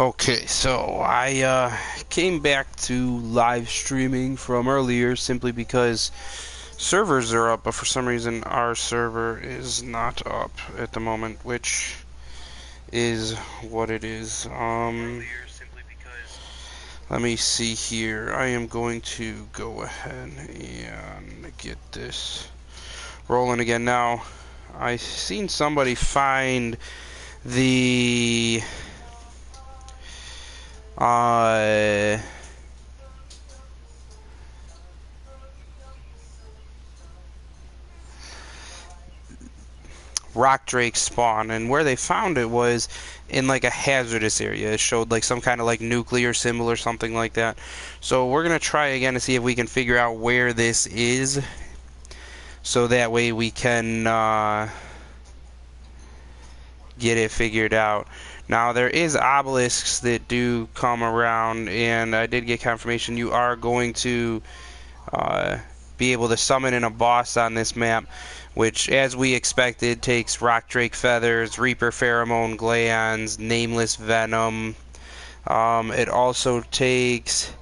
Okay, so I came back to live streaming from earlier simply because servers are up, but for some reason our server is not up at the moment, which is what it is. Let me see here. I am going to go ahead and get this rolling again. Now, I seen somebody find the rock drake spawn, and where they found it was in like a hazardous area. It showed like some kind of like nuclear symbol or something like that. So we're gonna try again to see if we can figure out where this is, so that way we can get it figured out. Now there is obelisks that do come around, and I did get confirmation you are going to be able to summon in a boss on this map, which, as we expected, takes rock drake feathers, reaper pheromone glands, nameless venom. It also takes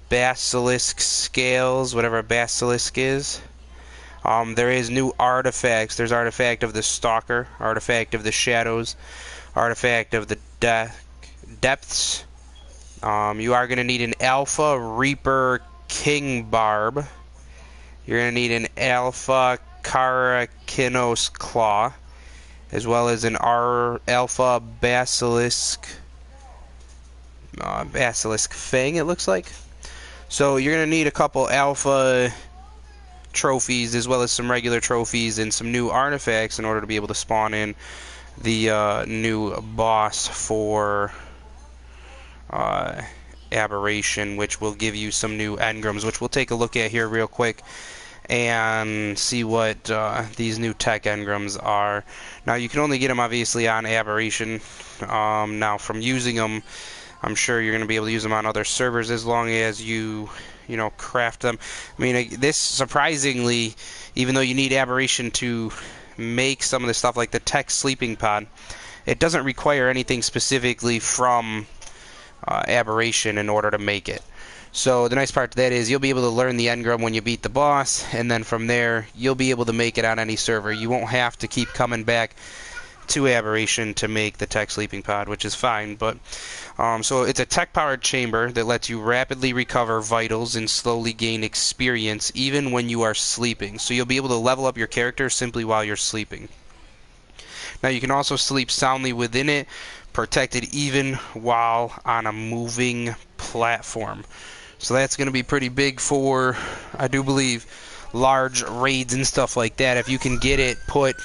basilisk scales, whatever a basilisk is. There is new artifacts. There's artifact of the stalker, artifact of the shadows, artifact of the depths. You are going to need an alpha reaper king barb. You're going to need an alpha Karakinos claw, as well as an alpha basilisk fang, it looks like. So you're going to need a couple alpha trophies as well as some regular trophies and some new artifacts in order to be able to spawn in the new boss for aberration, which will give you some new engrams, which we'll take a look at here real quick and see what these new tech engrams are. Now you can only get them obviously on aberration. Now from using them, I'm sure you're going to be able to use them on other servers as long as you craft them. I mean, this surprisingly, even though you need aberration to make some of the stuff like the tech sleeping pod, it doesn't require anything specifically from aberration in order to make it. So the nice part to that is you'll be able to learn the engram when you beat the boss, and then from there you'll be able to make it on any server. You won't have to keep coming back to aberration to make the tech sleeping pod, which is fine. But so it's a tech powered chamber that lets you rapidly recover vitals and slowly gain experience even when you are sleeping. So you'll be able to level up your character simply while you're sleeping. Now you can also sleep soundly within it, protected even while on a moving platform. So that's going to be pretty big for, I do believe, large raids and stuff like that. If you can get it put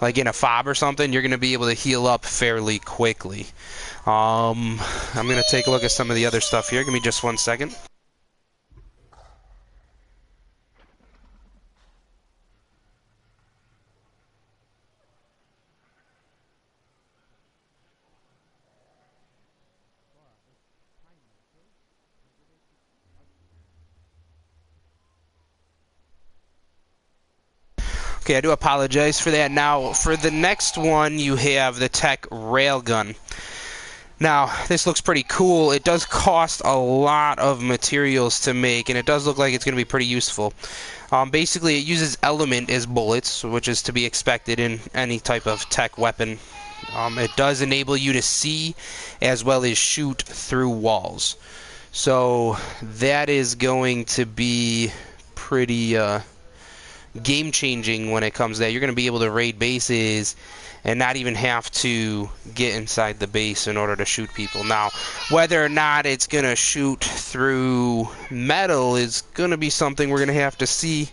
like in a fob or something, you're going to be able to heal up fairly quickly. I'm going to take a look at some of the other stuff here. Give me just 1 second. Okay, I do apologize for that. Now, for the next one, you have the tech railgun. Now, this looks pretty cool. It does cost a lot of materials to make, and it does look like it's going to be pretty useful. Basically, it uses element as bullets, which is to be expected in any type of tech weapon. It does enable you to see as well as shoot through walls. So that is going to be pretty game-changing when it comes to that. You're going to be able to raid bases and not even have to get inside the base in order to shoot people. Now, whether or not it's going to shoot through metal is going to be something we're going to have to see.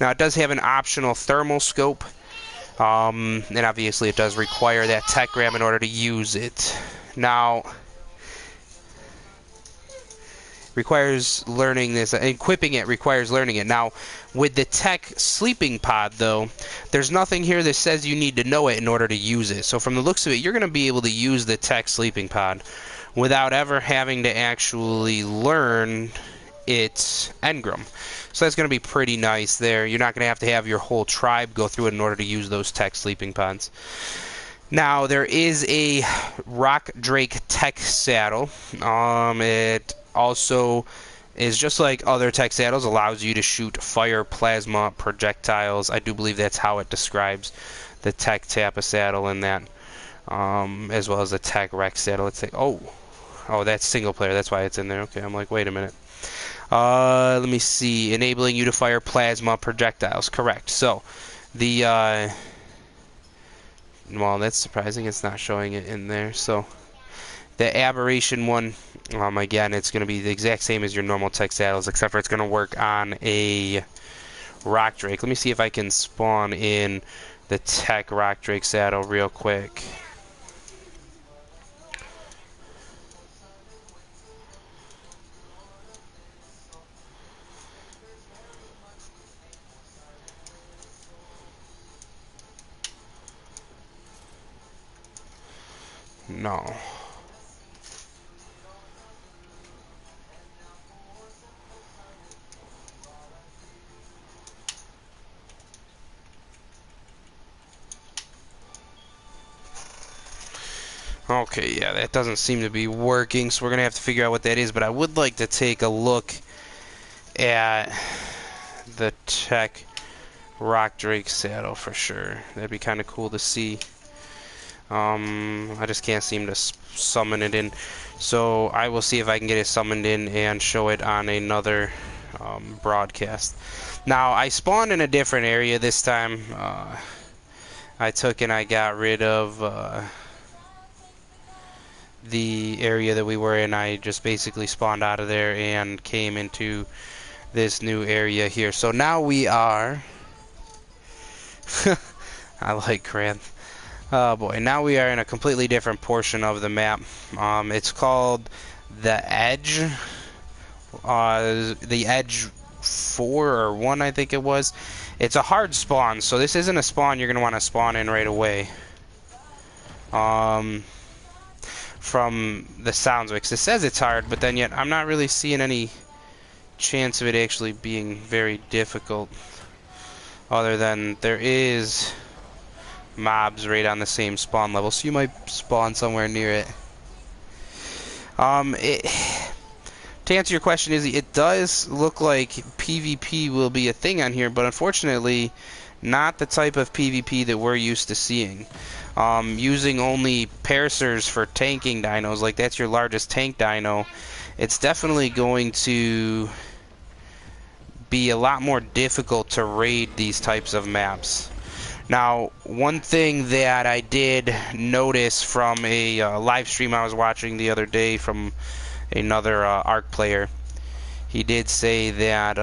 Now, it does have an optional thermal scope, and obviously it does require that Triggerrem in order to use it. Now, requires learning this. Equipping it requires learning it. Now, with the tech sleeping pod, though, there's nothing here that says you need to know it in order to use it. So from the looks of it, you're going to be able to use the tech sleeping pod without ever having to actually learn its engram. So that's going to be pretty nice there. You're not going to have your whole tribe go through it in order to use those tech sleeping pods. Now there is a Rock Drake Tech saddle. It also is just like other tech saddles, allows you to shoot fire plasma projectiles. I do believe that's how it describes the Tech Tappa saddle in that, as well as the Tech Rex saddle. It's like, oh, that's single player. That's why it's in there. Okay, I'm like, wait a minute. Let me see. Enabling you to fire plasma projectiles. Correct. So, the well, that's surprising. It's not showing it in there. So, the aberration one, again, it's going to be the exact same as your normal tech saddles, except for it's going to work on a Rock Drake. Let me see if I can spawn in the Tech Rock Drake saddle real quick. No. Okay, yeah, that doesn't seem to be working, so we're going to have to figure out what that is, but I would like to take a look at the Tech Rock Drake saddle for sure. That'd be kind of cool to see. I just can't seem to summon it in, so I will see if I can get it summoned in and show it on another broadcast. Now, I spawned in a different area this time. I took and I got rid of the area that we were in. I just basically spawned out of there and came into this new area here. So now we are I like crap. Oh boy, now we are in a completely different portion of the map. It's called the Edge. The Edge 4 or 1, I think it was. It's a hard spawn, so this isn't a spawn you're going to want to spawn in right away. From the sounds of it, 'cause it says it's hard, but then yet I'm not really seeing any chance of it actually being very difficult, other than there is mobs right on the same spawn level, so you might spawn somewhere near it. To answer your question, Izzy, it does look like PvP will be a thing on here, but unfortunately not the type of PvP that we're used to seeing. Using only piercers for tanking dinos, like that's your largest tank dino, it's definitely going to be a lot more difficult to raid these types of maps. Now, one thing that I did notice from a live stream I was watching the other day from another ARC player, he did say that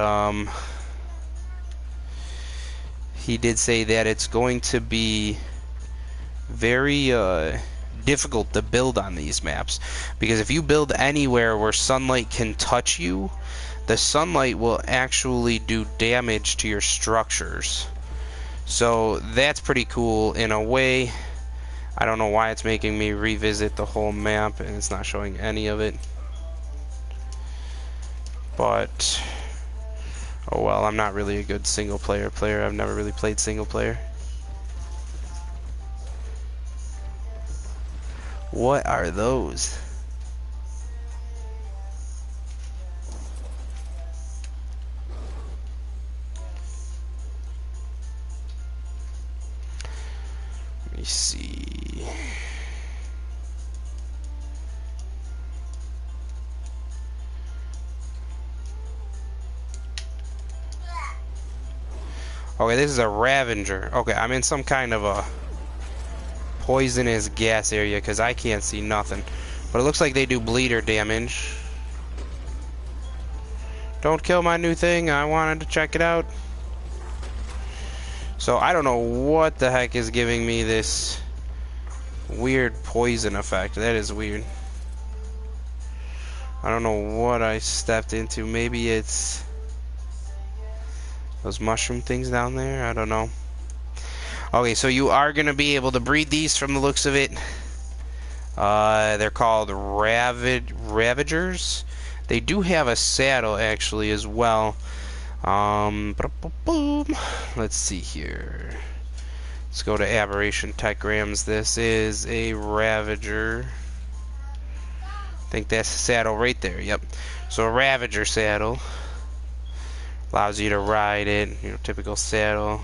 it's going to be very difficult to build on these maps, because if you build anywhere where sunlight can touch you, the sunlight will actually do damage to your structures. So that's pretty cool in a way. I don't know why it's making me revisit the whole map and it's not showing any of it, but oh well, I'm not really a good single player. I've never really played single player. What are those? Let me see. Okay, this is a Ravager. Okay, I'm in some kind of a poisonous gas area because I can't see nothing. But it looks like they do bleeder damage. Don't kill my new thing. I wanted to check it out. So I don't know what the heck is giving me this weird poison effect. That is weird. I don't know what I stepped into. Maybe it's those mushroom things down there. I don't know. Okay, so you are going to be able to breed these from the looks of it. They're called Ravagers. They do have a saddle actually as well. Let's see here. Let's go to aberration techgrams. This is a Ravager. I think that's the saddle right there. Yep. So a Ravager saddle allows you to ride it. You know, typical saddle.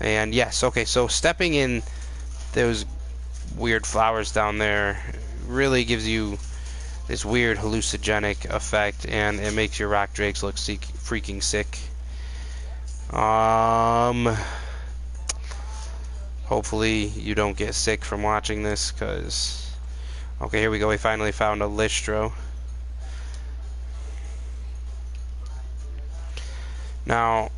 And yes, okay. So stepping in those weird flowers down there really gives you this weird hallucinogenic effect, and it makes your rock drakes look freaking sick. Hopefully you don't get sick from watching this, cause okay, here we go. We finally found a Listro. Now,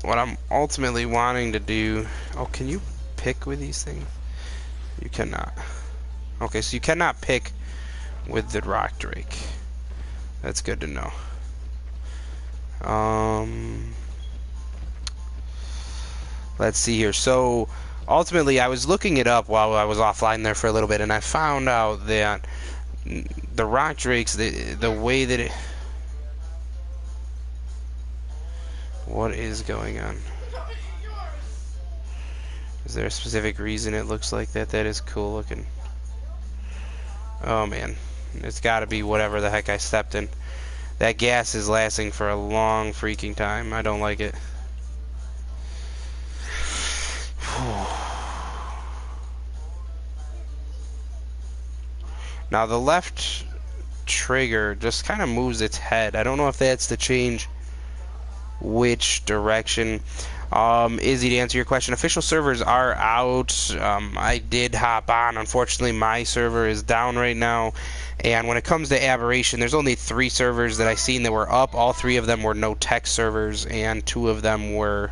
what I'm ultimately wanting to do... Oh, can you pick with these things? You cannot. Okay, so you cannot pick with the rock drake. That's good to know. Let's see here. So ultimately, I was looking it up while I was offline there for a little bit, and I found out that the rock drakes, the way that it... What is going on? Is there a specific reason it looks like that? That is cool looking. Oh man, it's got to be whatever the heck I stepped in. That gas is lasting for a long freaking time. I don't like it. Now the left trigger just kind of moves its head. I don't know if that's to change which direction. Izzy, to answer your question, official servers are out. I did hop on. Unfortunately, my server is down right now. And when it comes to aberration, there's only 3 servers that I seen that were up. All 3 of them were no tech servers, and 2 of them were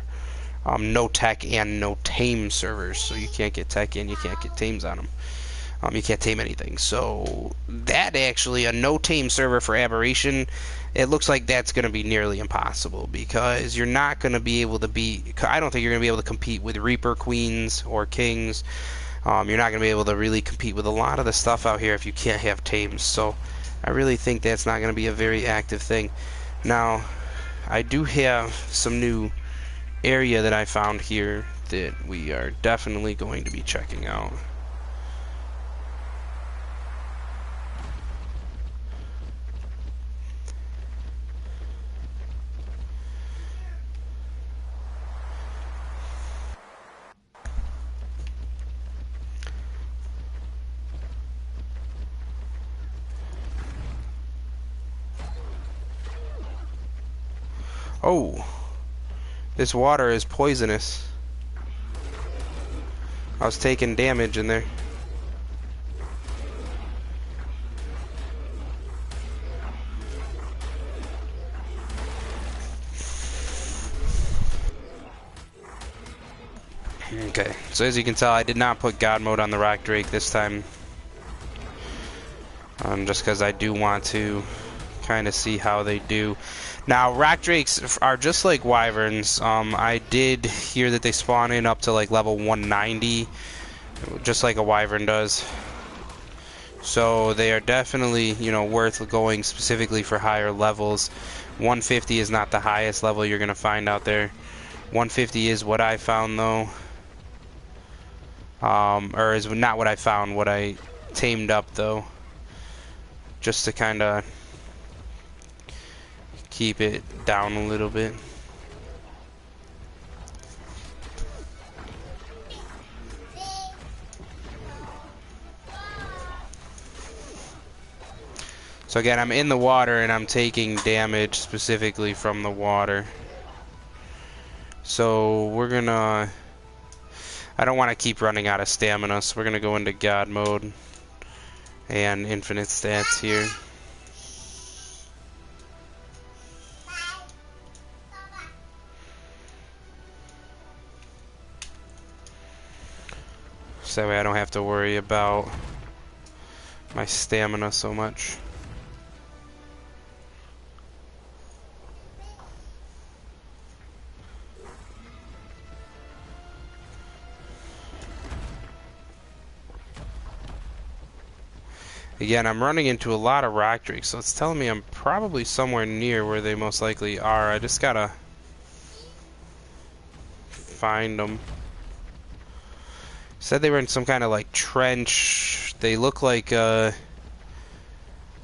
no tech and no tame servers. So you can't get tech and you can't get tames on them. You can't tame anything. So that actually, a no tame server for aberration, it looks like that's going to be nearly impossible, because you're not going to be able to I don't think you're going to be able to compete with Reaper Queens or Kings. You're not going to be able to really compete with a lot of the stuff out here if you can't have tames. So I really think that's not going to be a very active thing. Now, I do have some new area that I found here that we are definitely going to be checking out. Oh, this water is poisonous. I was taking damage in there. Okay, so as you can tell, I did not put God mode on the rock drake this time. Just because I do want to kind of see how they do. Now, rock drakes are just like wyverns. I did hear that they spawn in up to like level 190, just like a wyvern does. So they are definitely, you know, worth going specifically for higher levels. 150 is not the highest level you're gonna find out there. 150 is what I found though, or is not what I found. What I tamed up though, just to kind of keep it down a little bit. So again, I'm in the water and I'm taking damage specifically from the water. So we're gonna... I don't want to keep running out of stamina, so we're gonna go into God mode and infinite stats here. So that way I don't have to worry about my stamina so much. Again, I'm running into a lot of rock drakes, so it's telling me I'm probably somewhere near where they most likely are. I just gotta find them. Said they were in some kind of like trench. They look like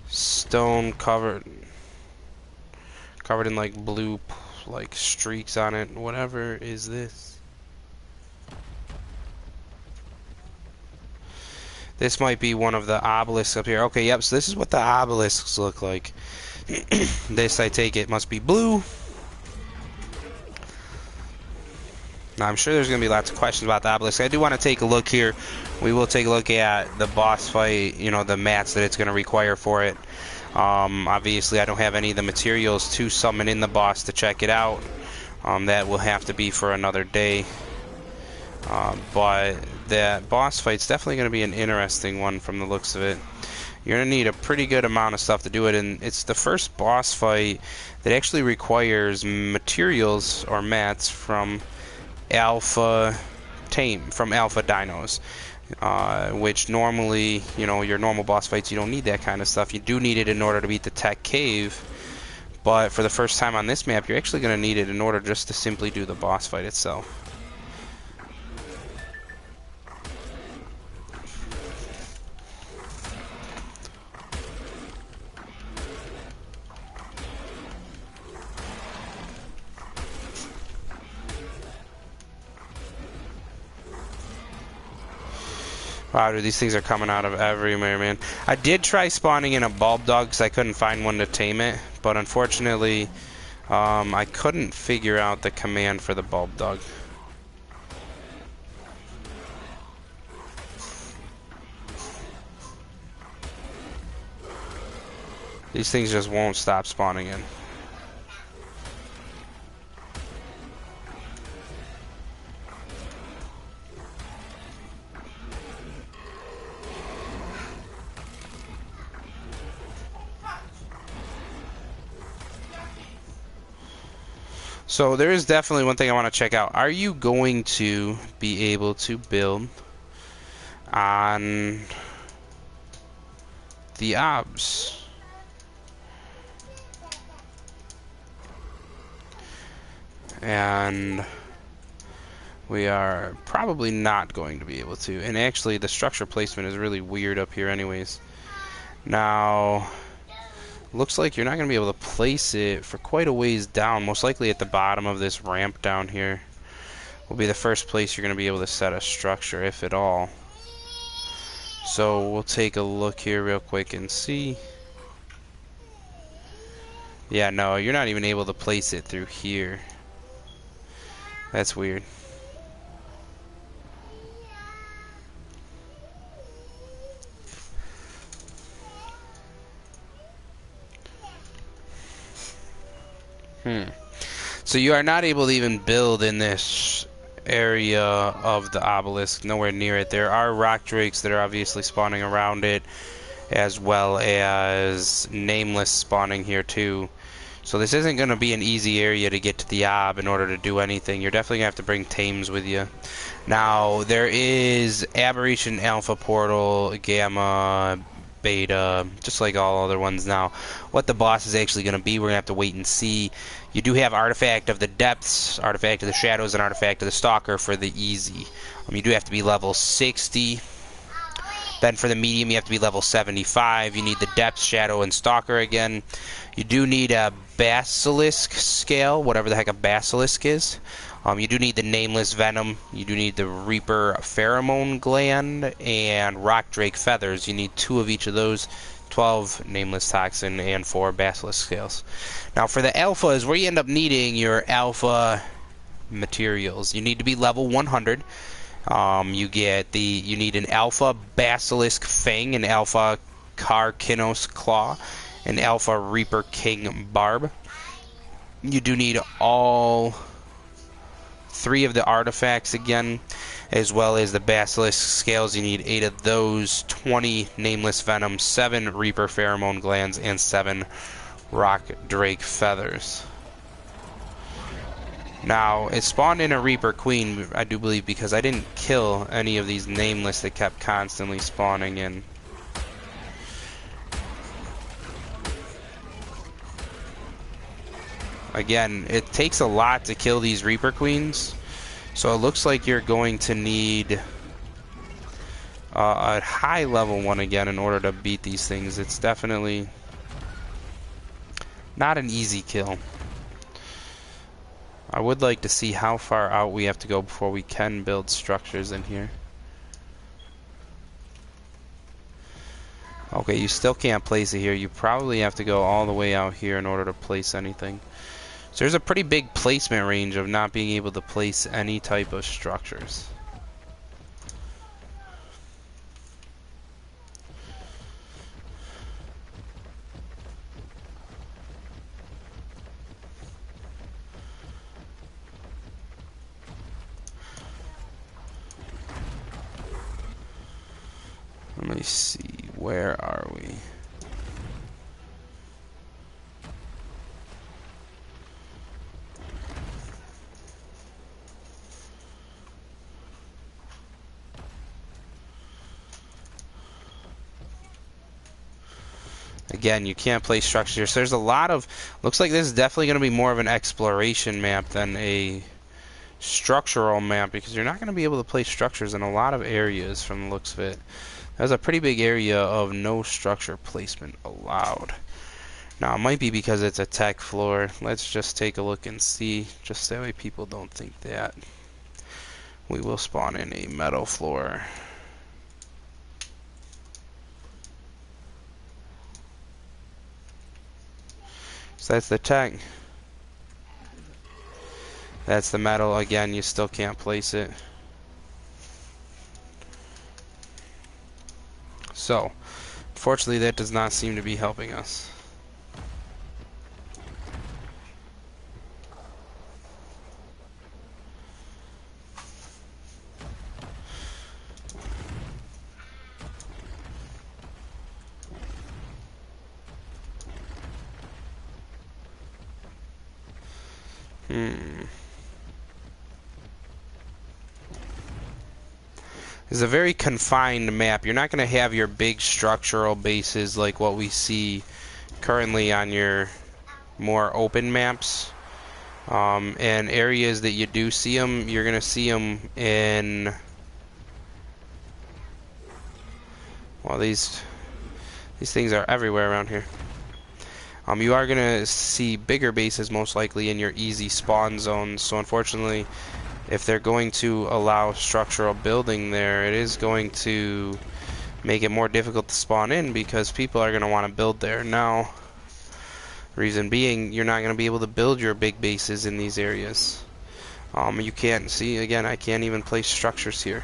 stone covered in like blue like streaks on it. Whatever is this? This might be one of the obelisks up here. Okay, yep, so this is what the obelisks look like. This, I take it, must be blue. Now, I'm sure there's going to be lots of questions about the obelisk. I do want to take a look here. We will take a look at the boss fight, you know, the mats that it's going to require for it. Obviously, I don't have any of the materials to summon in the boss to check it out. That will have to be for another day. But that boss fight's definitely going to be an interesting one from the looks of it. You're going to need a pretty good amount of stuff to do it, and it's the first boss fight that actually requires materials or mats from alpha dinos, which normally, you know, your normal boss fights, you don't need that kind of stuff. You do need it in order to beat the tech cave, but for the first time on this map, you're actually going to need it in order just to simply do the boss fight itself. Wow, dude, these things are coming out of everywhere, man. I did try spawning in a bulb dog because I couldn't find one to tame it, but unfortunately, I couldn't figure out the command for the bulb dog. These things just won't stop spawning in. So there is definitely one thing I want to check out. Are you going to be able to build on the obs? And we are probably not going to be able to. And actually the structure placement is really weird up here anyways. Now, looks like you're not going to be able to place it for quite a ways down. Most likely at the bottom of this ramp down here will be the first place you're going to be able to set a structure, if at all. So we'll take a look here real quick and see. Yeah, no, you're not even able to place it through here. That's weird. So you are not able to even build in this area of the obelisk, nowhere near it. There are rock drakes that are obviously spawning around it, as well as nameless spawning here too. So this isn't going to be an easy area to get to the ob in order to do anything. You're definitely going to have to bring tames with you. Now, there is aberration, alpha, portal, gamma, beta, just like all other ones. Now, what the boss is actually going to be, we're going to have to wait and see. You do have Artifact of the Depths, Artifact of the Shadows, and Artifact of the Stalker for the easy. You do have to be level 60. Then for the medium, you have to be level 75. You need the Depths, Shadow, and Stalker again. You do need a Basilisk scale, whatever the heck a Basilisk is. You do need the Nameless Venom. You do need the Reaper Pheromone Gland and Rock Drake Feathers. You need 2 of each of those. 12 Nameless Toxin and 4 Basilisk Scales. Now for the Alpha is where you end up needing your Alpha materials. You need to be level 100. You need an Alpha Basilisk Fang, an Alpha Karkinos Claw, an Alpha Reaper King Barb. You do need all 3 of the artifacts again, as well as the Basilisk Scales. You need 8 of those, 20 Nameless Venom, 7 Reaper Pheromone Glands, and 7 Rock Drake Feathers. Now, it spawned in a Reaper Queen, I do believe, because I didn't kill any of these Nameless that kept constantly spawning in. Again, it takes a lot to kill these Reaper Queens, so it looks like you're going to need a high level one again in order to beat these things. It's definitely not an easy kill. I would like to see how far out we have to go before we can build structures in here. Okay, you still can't place it here. You probably have to go all the way out here in order to place anything. So there's a pretty big placement range of not being able to place any type of structures. Let me see, where are we? Again, you can't place structures. So there's a lot of, looks like this is definitely going to be more of an exploration map than a structural map, because you're not going to be able to place structures in a lot of areas from the looks of it. There's a pretty big area of no structure placement allowed. Now, it might be because it's a tech floor. Let's just take a look and see, just that way people don't think that. We will spawn in a metal floor. So that's the tech. That's the metal. Again, you still can't place it. So, unfortunately, that does not seem to be helping us. It's a very confined map. You're not going to have your big structural bases like what we see currently on your more open maps. And areas that you do see them, you're going to see them in... Well, these things are everywhere around here. You are going to see bigger bases most likely in your easy spawn zones. So unfortunately, if they're going to allow structural building there, it is going to make it more difficult to spawn in, because people are going to want to build there. Now, reason being, you're not going to be able to build your big bases in these areas. You can't see, again, I can't even place structures here.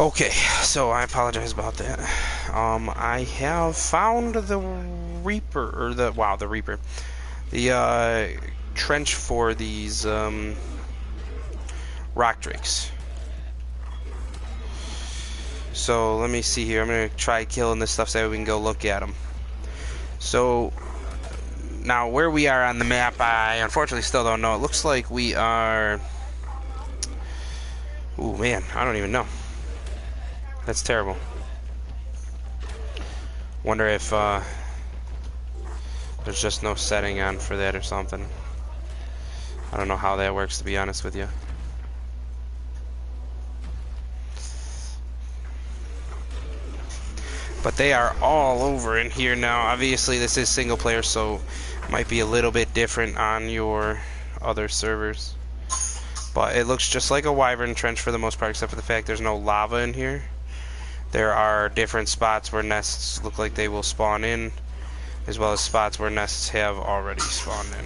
Okay, so I apologize about that. I have found the Reaper, or the Reaper, the trench for these rock drakes. So let me see here. I'm gonna try killing this stuff so we can go look at them. So now where we are on the map, I unfortunately still don't know. It looks like we are. Ooh man, I don't even know. That's terrible. Wonder if there's just no setting on for that or something. I don't know how that works, to be honest with you. But they are all over in here now. Obviously, this is single player, so it might be a little bit different on your other servers. But it looks just like a wyvern trench for the most part, except for the fact there's no lava in here. There are different spots where nests look like they will spawn in. as well as spots where nests have already spawned in.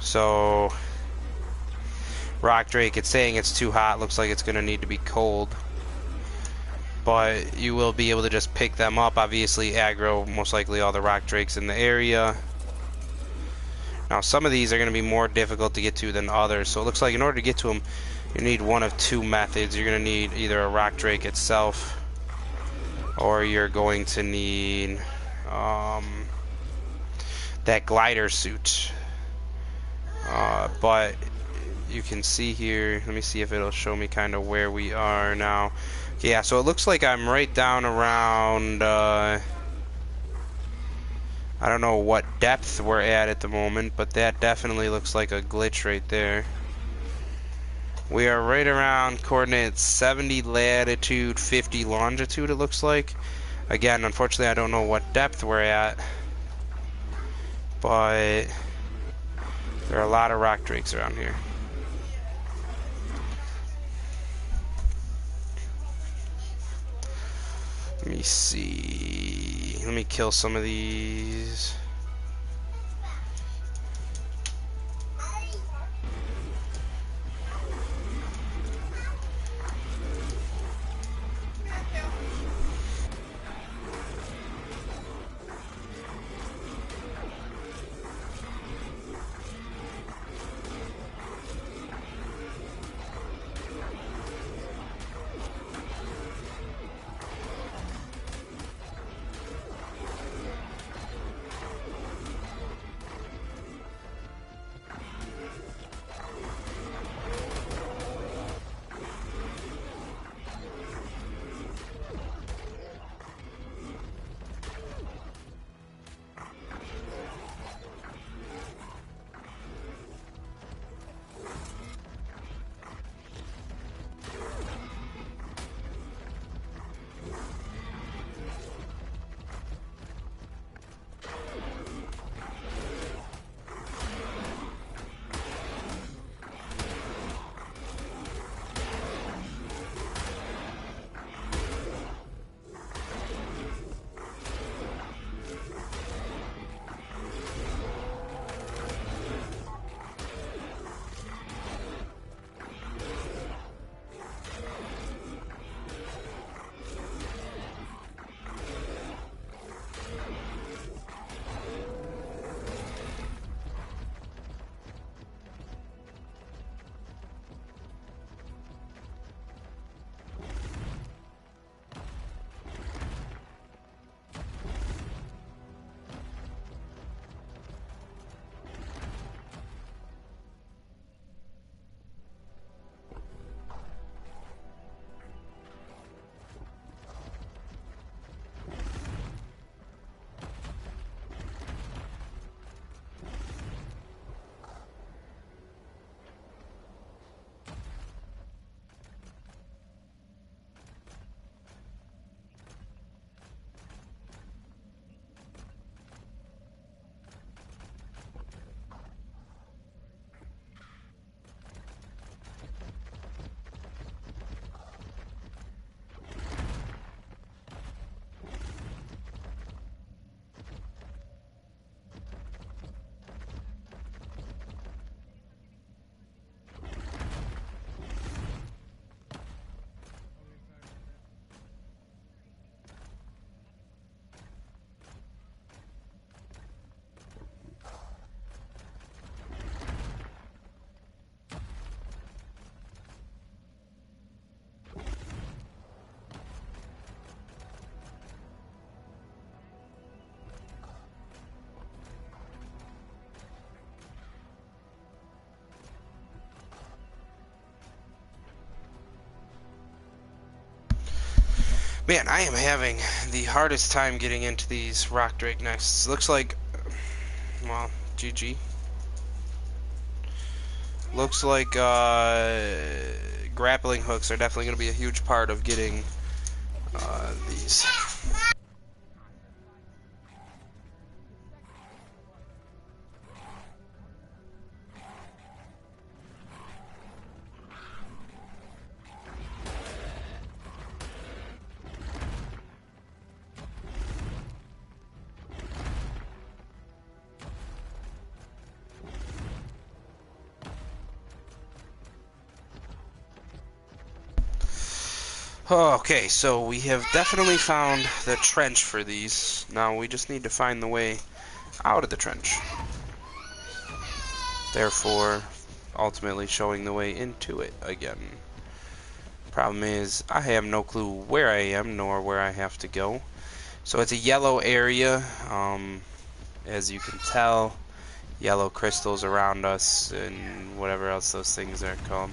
So, rock drake, it's saying it's too hot, looks like it's going to need to be cold. But you will be able to just pick them up, obviously aggro most likely all the rock drakes in the area. Now some of these are going to be more difficult to get to than others, so it looks like in order to get to them you need one of two methods. You're going to need either a rock drake itself, or you're going to need that glider suit. But you can see here, let me see if it'll show me kind of where we are now. Yeah, so it looks like I'm right down around, I don't know what depth we're at the moment, but that definitely looks like a glitch right there. We are right around coordinates 70 latitude, 50 longitude, it looks like. Again, unfortunately, I don't know what depth we're at, but there are a lot of rock drakes around here. Let me see. Let me kill some of these. Man, I am having the hardest time getting into these rock drake nests. Looks like, well, GG. Looks like grappling hooks are definitely going to be a huge part of getting these. Okay, so we have definitely found the trench for these. Now we just need to find the way out of the trench. Therefore, ultimately showing the way into it again. Problem is, I have no clue where I am nor where I have to go. So it's a yellow area, as you can tell. Yellow crystals around us and whatever else those things are called.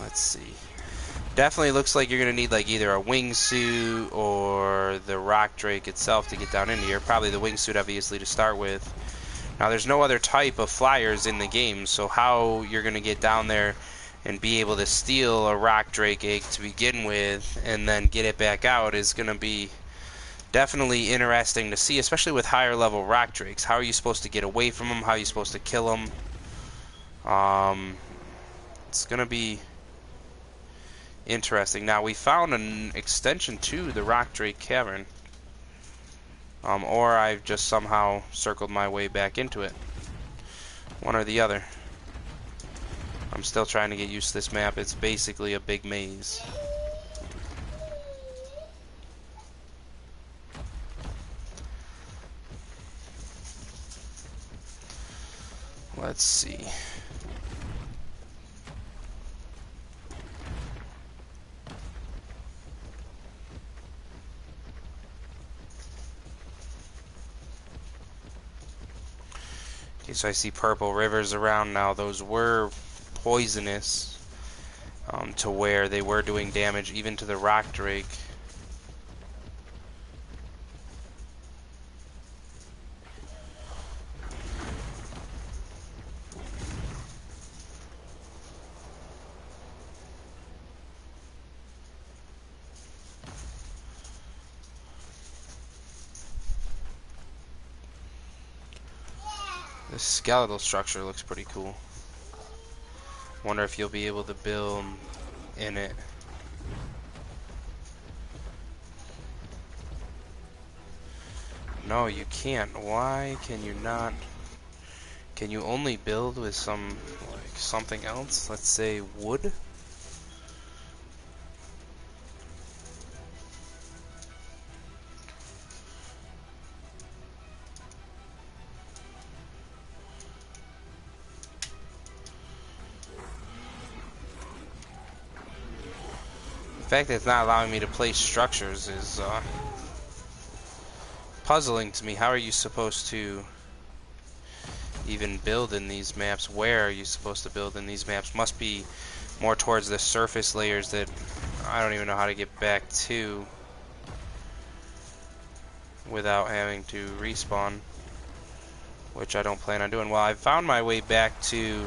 Let's see. Definitely looks like you're going to need like either a wingsuit or the rock drake itself to get down into here. Probably the wingsuit obviously to start with. Now there's no other type of flyers in the game, so how you're going to get down there and be able to steal a rock drake egg to begin with and then get it back out is going to be definitely interesting to see, especially with higher level rock drakes. How are you supposed to get away from them? How are you supposed to kill them? It's going to be interesting. Now, we found an extension to the Rock Drake Cavern. Or I've just somehow circled my way back into it. One or the other. I'm still trying to get used to this map. It's basically a big maze. Let's see. Okay, so I see purple rivers around now. Those were poisonous to where they were doing damage even to the rock drake. This skeletal structure looks pretty cool. Wonder if you'll be able to build in it. No, you can't. Why can you not? Can you only build with some, like, something else? Let's say wood? The fact that it's not allowing me to place structures is puzzling to me. How are you supposed to even build in these maps? Where are you supposed to build in these maps? Must be more towards the surface layers that I don't even know how to get back to without having to respawn, which I don't plan on doing. Well, I found my way back to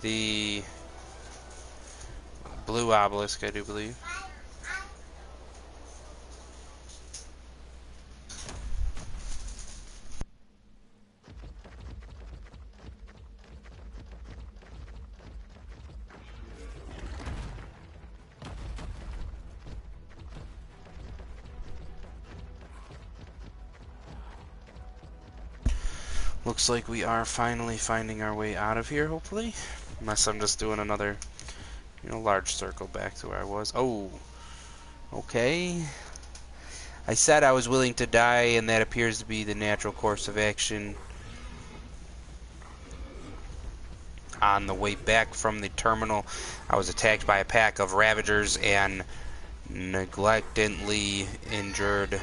the blue obelisk, I do believe. Looks like we are finally finding our way out of here, hopefully. Unless I'm just doing another, large circle back to where I was. Oh, okay. I said I was willing to die, and that appears to be the natural course of action. On the way back from the terminal, I was attacked by a pack of Ravagers and negligently injured.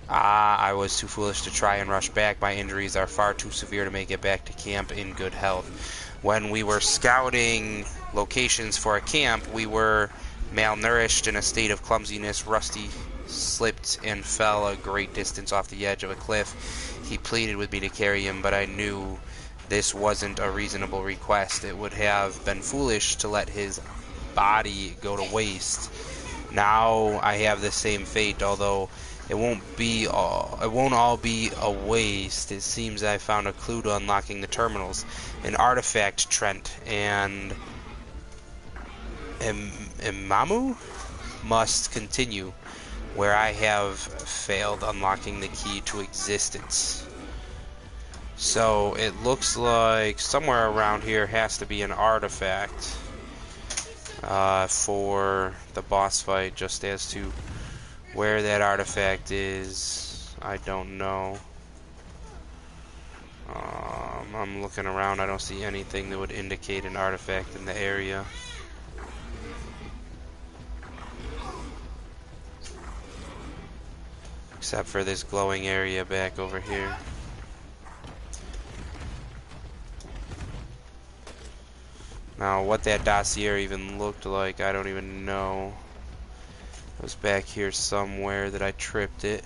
I was too foolish to try and rush back. My injuries are far too severe to make it back to camp in good health. When we were scouting locations for a camp, we were malnourished in a state of clumsiness. Rusty slipped and fell a great distance off the edge of a cliff. He pleaded with me to carry him, but I knew this wasn't a reasonable request. It would have been foolish to let his body go to waste. Now I have the same fate, although it won't all be a waste. It seems I found a clue to unlocking the terminals, an artifact, Trent, and Imamu must continue where I have failed, unlocking the key to existence. So it looks like somewhere around here has to be an artifact for the boss fight. Just as to where that artifact is, I don't know. I'm looking around, I don't see anything that would indicate an artifact in the area. Except for this glowing area back over here. Now, what that dossier even looked like, I don't even know. It was back here somewhere that I tripped it.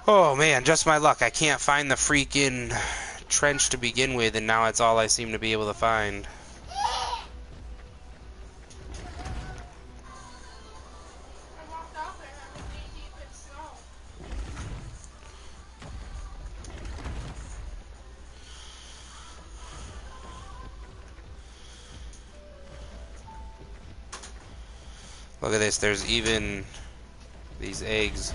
Oh man, just my luck. I can't find the freaking trench to begin with, and now it's all I seem to be able to find. Look at this, there's even these eggs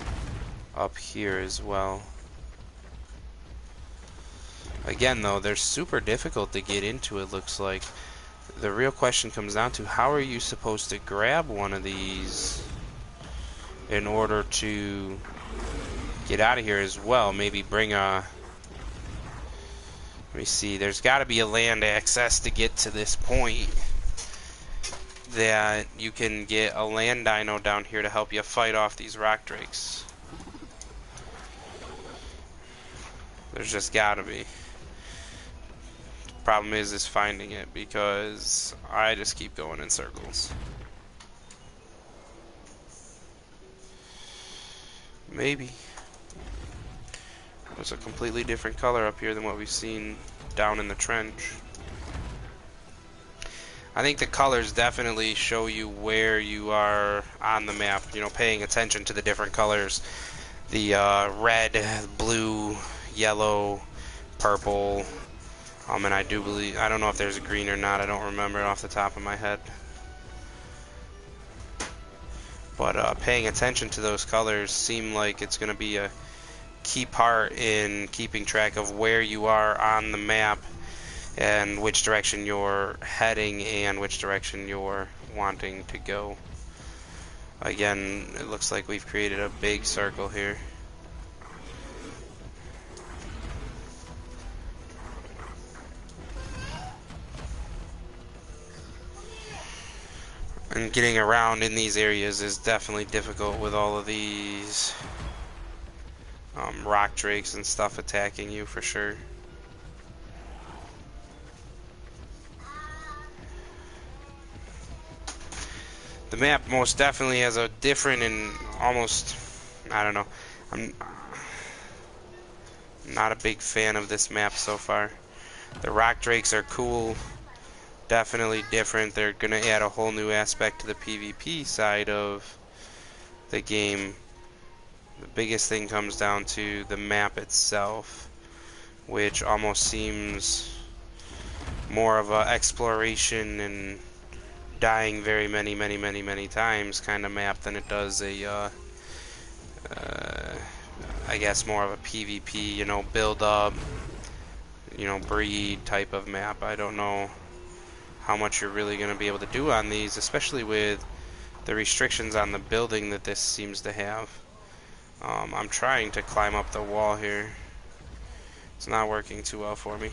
up here as well. Again though, they're super difficult to get into, it looks like. The real question comes down to, how are you supposed to grab one of these in order to get out of here as well? Maybe bring a... Let me see, there's got to be a land access to get to this point that you can get a land dino down here to help you fight off these rock drakes. There's just gotta be. The problem is finding it, because I just keep going in circles. Maybe. There's a completely different color up here than what we've seen down in the trench. I think the colors definitely show you where you are on the map, you know, paying attention to the different colors. The red, blue, yellow, purple, and I do believe, I don't know if there's a green or not, I don't remember it off the top of my head. But paying attention to those colors seem like it's going to be a key part in keeping track of where you are on the map and which direction you're heading and which direction you're wanting to go. Again, it looks like we've created a big circle here. And getting around in these areas is definitely difficult with all of these rock drakes and stuff attacking you for sure. The map most definitely has a different and almost, I don't know, I'm not a big fan of this map so far. The rock drakes are cool, definitely different. They're going to add a whole new aspect to the PvP side of the game. The biggest thing comes down to the map itself, which almost seems more of a exploration and dying very many times kind of map than it does a I guess more of a PvP, you know, build up, you know, breed type of map. I don't know how much you're really going to be able to do on these, especially with the restrictions on the building that this seems to have. I'm trying to climb up the wall here. It's not working too well for me.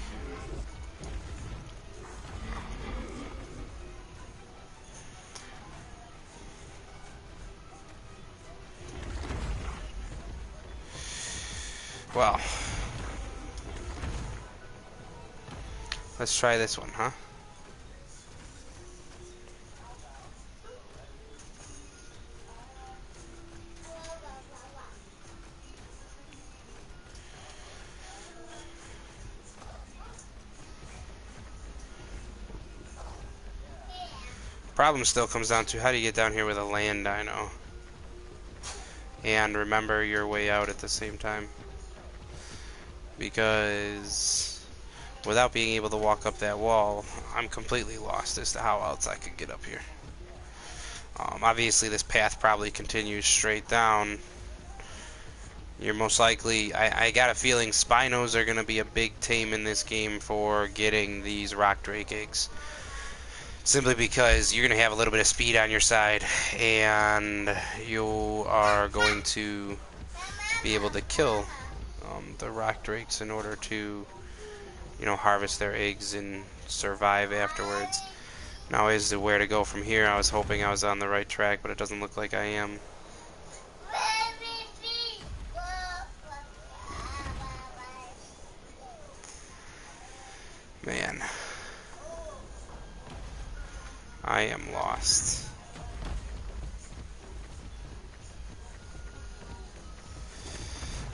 Well, let's try this one, huh? Problem still comes down to how do you get down here with a land dino and remember your way out at the same time, because without being able to walk up that wall, I'm completely lost as to how else I could get up here. Obviously this path probably continues straight down. You're most likely, I got a feeling Spinos are going to be a big tame in this game for getting these rock drake eggs. Simply because you're going to have a little bit of speed on your side, and you are going to be able to kill the rock drakes in order to, you know, harvest their eggs and survive afterwards. Now as to where to go from here, I was hoping I was on the right track, but it doesn't look like I am. Man, I am lost.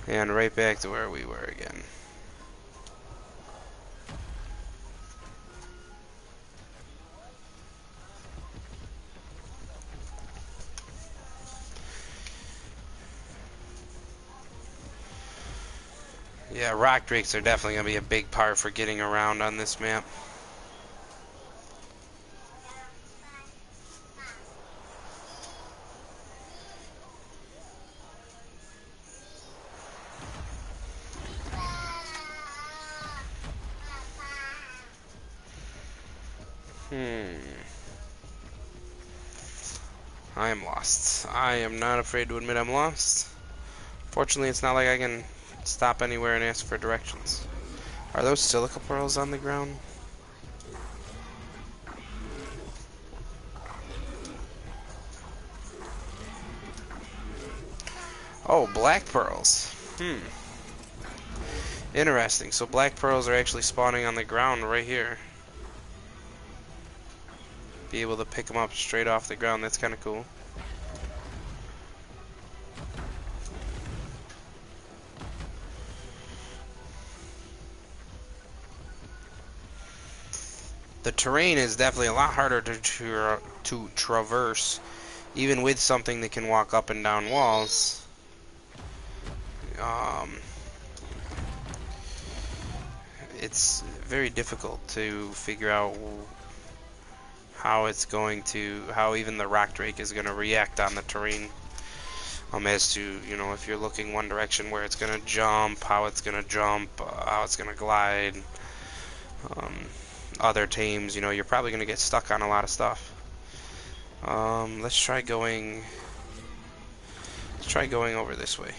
And right back to where we were again. Yeah, rock drakes are definitely going to be a big part for getting around on this map. I am lost. I am not afraid to admit I'm lost. Fortunately, it's not like I can stop anywhere and ask for directions. Are those silica pearls on the ground? Oh, black pearls. Interesting. So black pearls are actually spawning on the ground right here. Be able to pick them up straight off the ground. That's kind of cool. The terrain is definitely a lot harder to traverse, even with something that can walk up and down walls. It's very difficult to figure out how it's going to, how even the rock drake is going to react on the terrain. As to, you know, if you're looking one direction, where it's going to jump, how it's going to jump, how it's going to glide. Other tames, you know, you're probably going to get stuck on a lot of stuff. Let's try going over this way.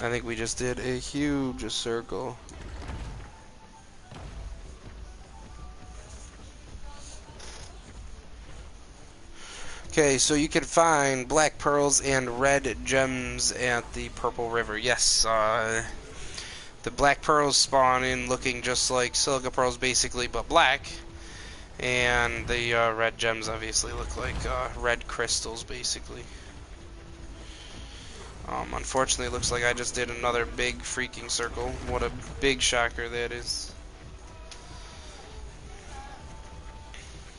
I think we just did a huge circle. Okay, so you can find black pearls and red gems at the Purple River. Yes, the black pearls spawn in looking just like silica pearls, basically, but black. And the red gems obviously look like red crystals, basically. Unfortunately, it looks like I just did another big freaking circle. What a big shocker that is.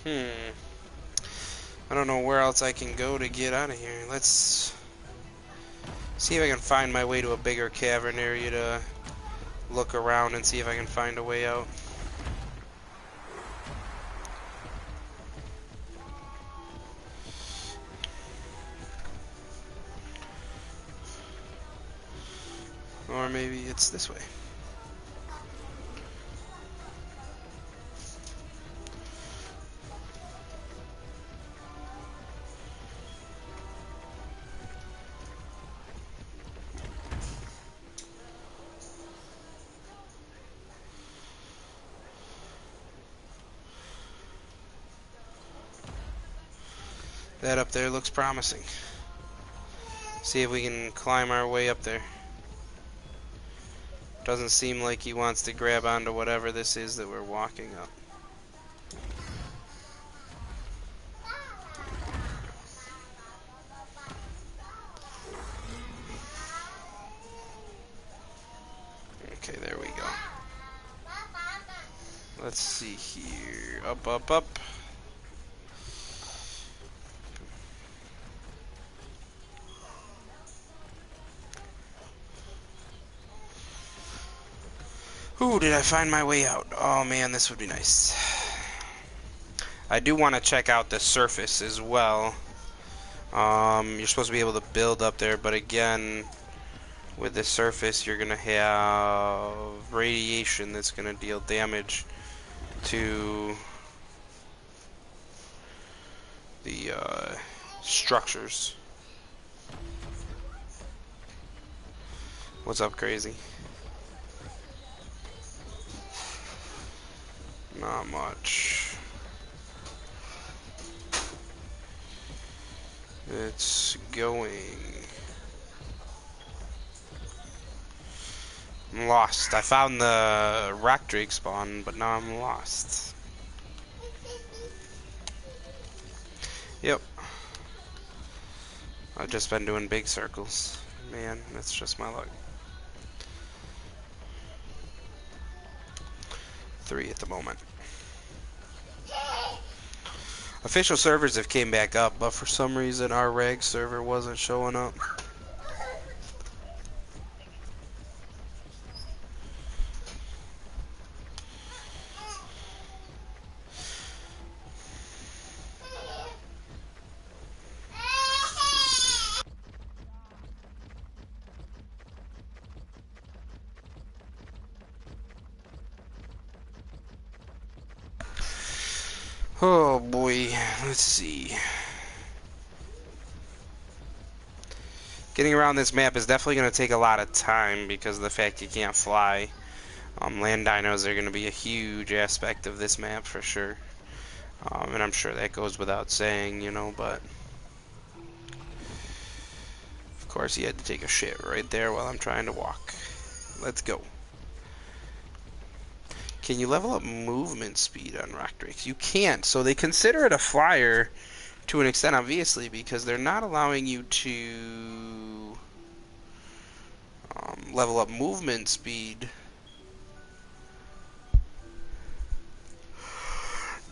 I don't know where else I can go to get out of here. Let's see if I can find my way to a bigger cavern area to look around and see if I can find a way out. Or maybe it's this way. That up there looks promising. See if we can climb our way up there. Doesn't seem like he wants to grab onto whatever this is that we're walking up. Okay, there we go. Let's see here. Up, up, up. Ooh, did I find my way out? Oh man, this would be nice. I do want to check out the surface as well. You're supposed to be able to build up there, but again, with the surface, you're going to have radiation that's going to deal damage to the structures. What's up, crazy? Not much. It's going. I'm lost. I found the rock drake spawn, but now I'm lost. Yep. I've just been doing big circles. Man, that's just my luck. 3 at the moment. Official servers have came back up, but for some reason our rag server wasn't showing up. Oh boy, let's see. Getting around this map is definitely going to take a lot of time because of the fact you can't fly. Land dinos are going to be a huge aspect of this map for sure. And I'm sure that goes without saying, you know, but of course he had to take a shit right there while I'm trying to walk. Let's go. Can you level up movement speed on rock drakes? You can't, so they consider it a flyer to an extent, obviously, because they're not allowing you to level up movement speed.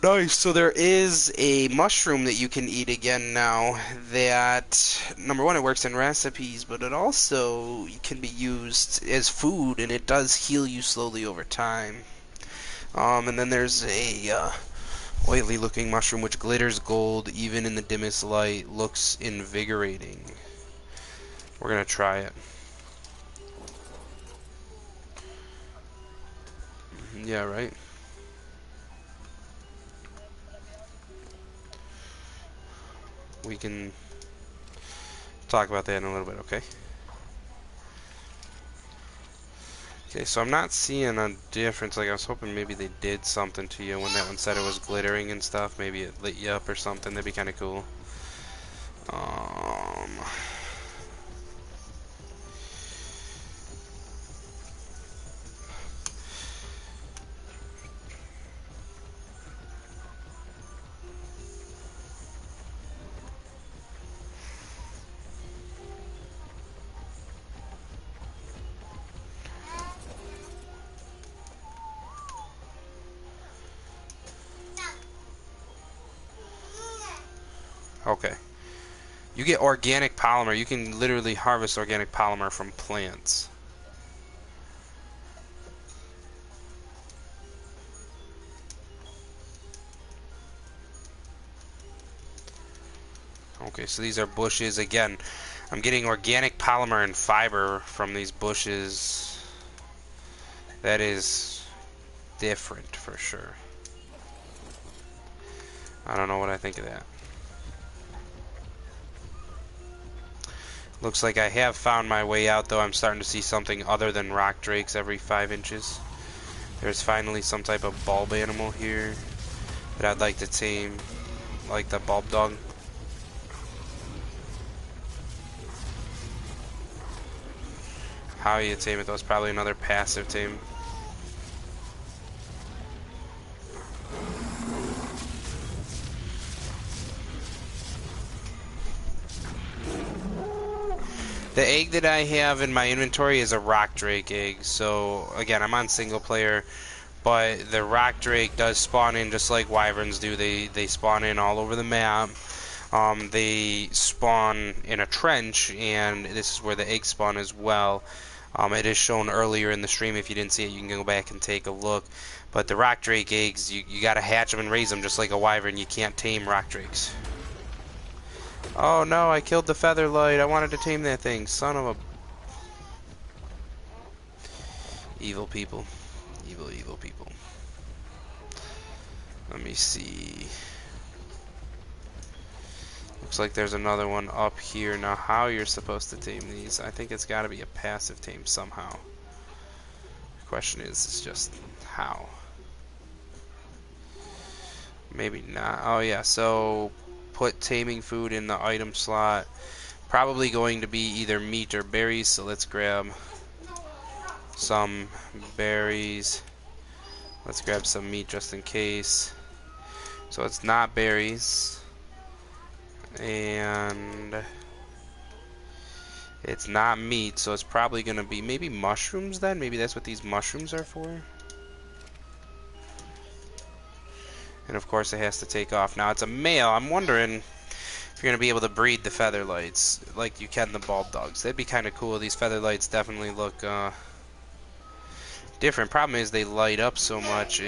Nice, so there is a mushroom that you can eat again now that, number one, it works in recipes, but it also can be used as food, and it does heal you slowly over time. And then there's a oily looking mushroom which glitters gold even in the dimmest light, looks invigorating. We're gonna try it. Yeah, right? We can talk about that in a little bit, okay? Okay, so I'm not seeing a difference. Like, I was hoping maybe they did something to you when that one said it was glittering and stuff. Maybe it lit you up or something. That'd be kind of cool. Okay. You get organic polymer. You can literally harvest organic polymer from plants. Okay, so these are bushes. Again, I'm getting organic polymer and fiber from these bushes. That is different for sure. I don't know what I think of that. Looks like I have found my way out, though. I'm starting to see something other than rock drakes every 5 inches. There's finally some type of bulb animal here that I'd like to tame, like the bulb dog. How you tame it though is probably another passive tame. The egg that I have in my inventory is a rock drake egg. So again, I'm on single player, but the rock drake does spawn in just like wyverns do. They spawn in all over the map. They spawn in a trench, and this is where the eggs spawn as well. It is shown earlier in the stream. If you didn't see it, you can go back and take a look. But the rock drake eggs, you gotta hatch them and raise them just like a wyvern. You can't tame rock drakes. Oh no, I killed the featherlight. I wanted to tame that thing. Son of a... Evil people. Evil, evil people. Let me see. Looks like there's another one up here. Now, how you're supposed to tame these, I think it's got to be a passive tame somehow. The question is just how. Maybe not. Oh yeah, so put taming food in the item slot. Probably going to be either meat or berries, so let's grab some berries. Let's grab some meat just in case. So it's not berries. And it's not meat, so it's probably going to be maybe mushrooms then? Maybe that's what these mushrooms are for? And of course it has to take off. Now it's a male. I'm wondering if you're going to be able to breed the featherlights like you can the bald dogs. That'd be kind of cool. These featherlights definitely look different. Problem is they light up so much.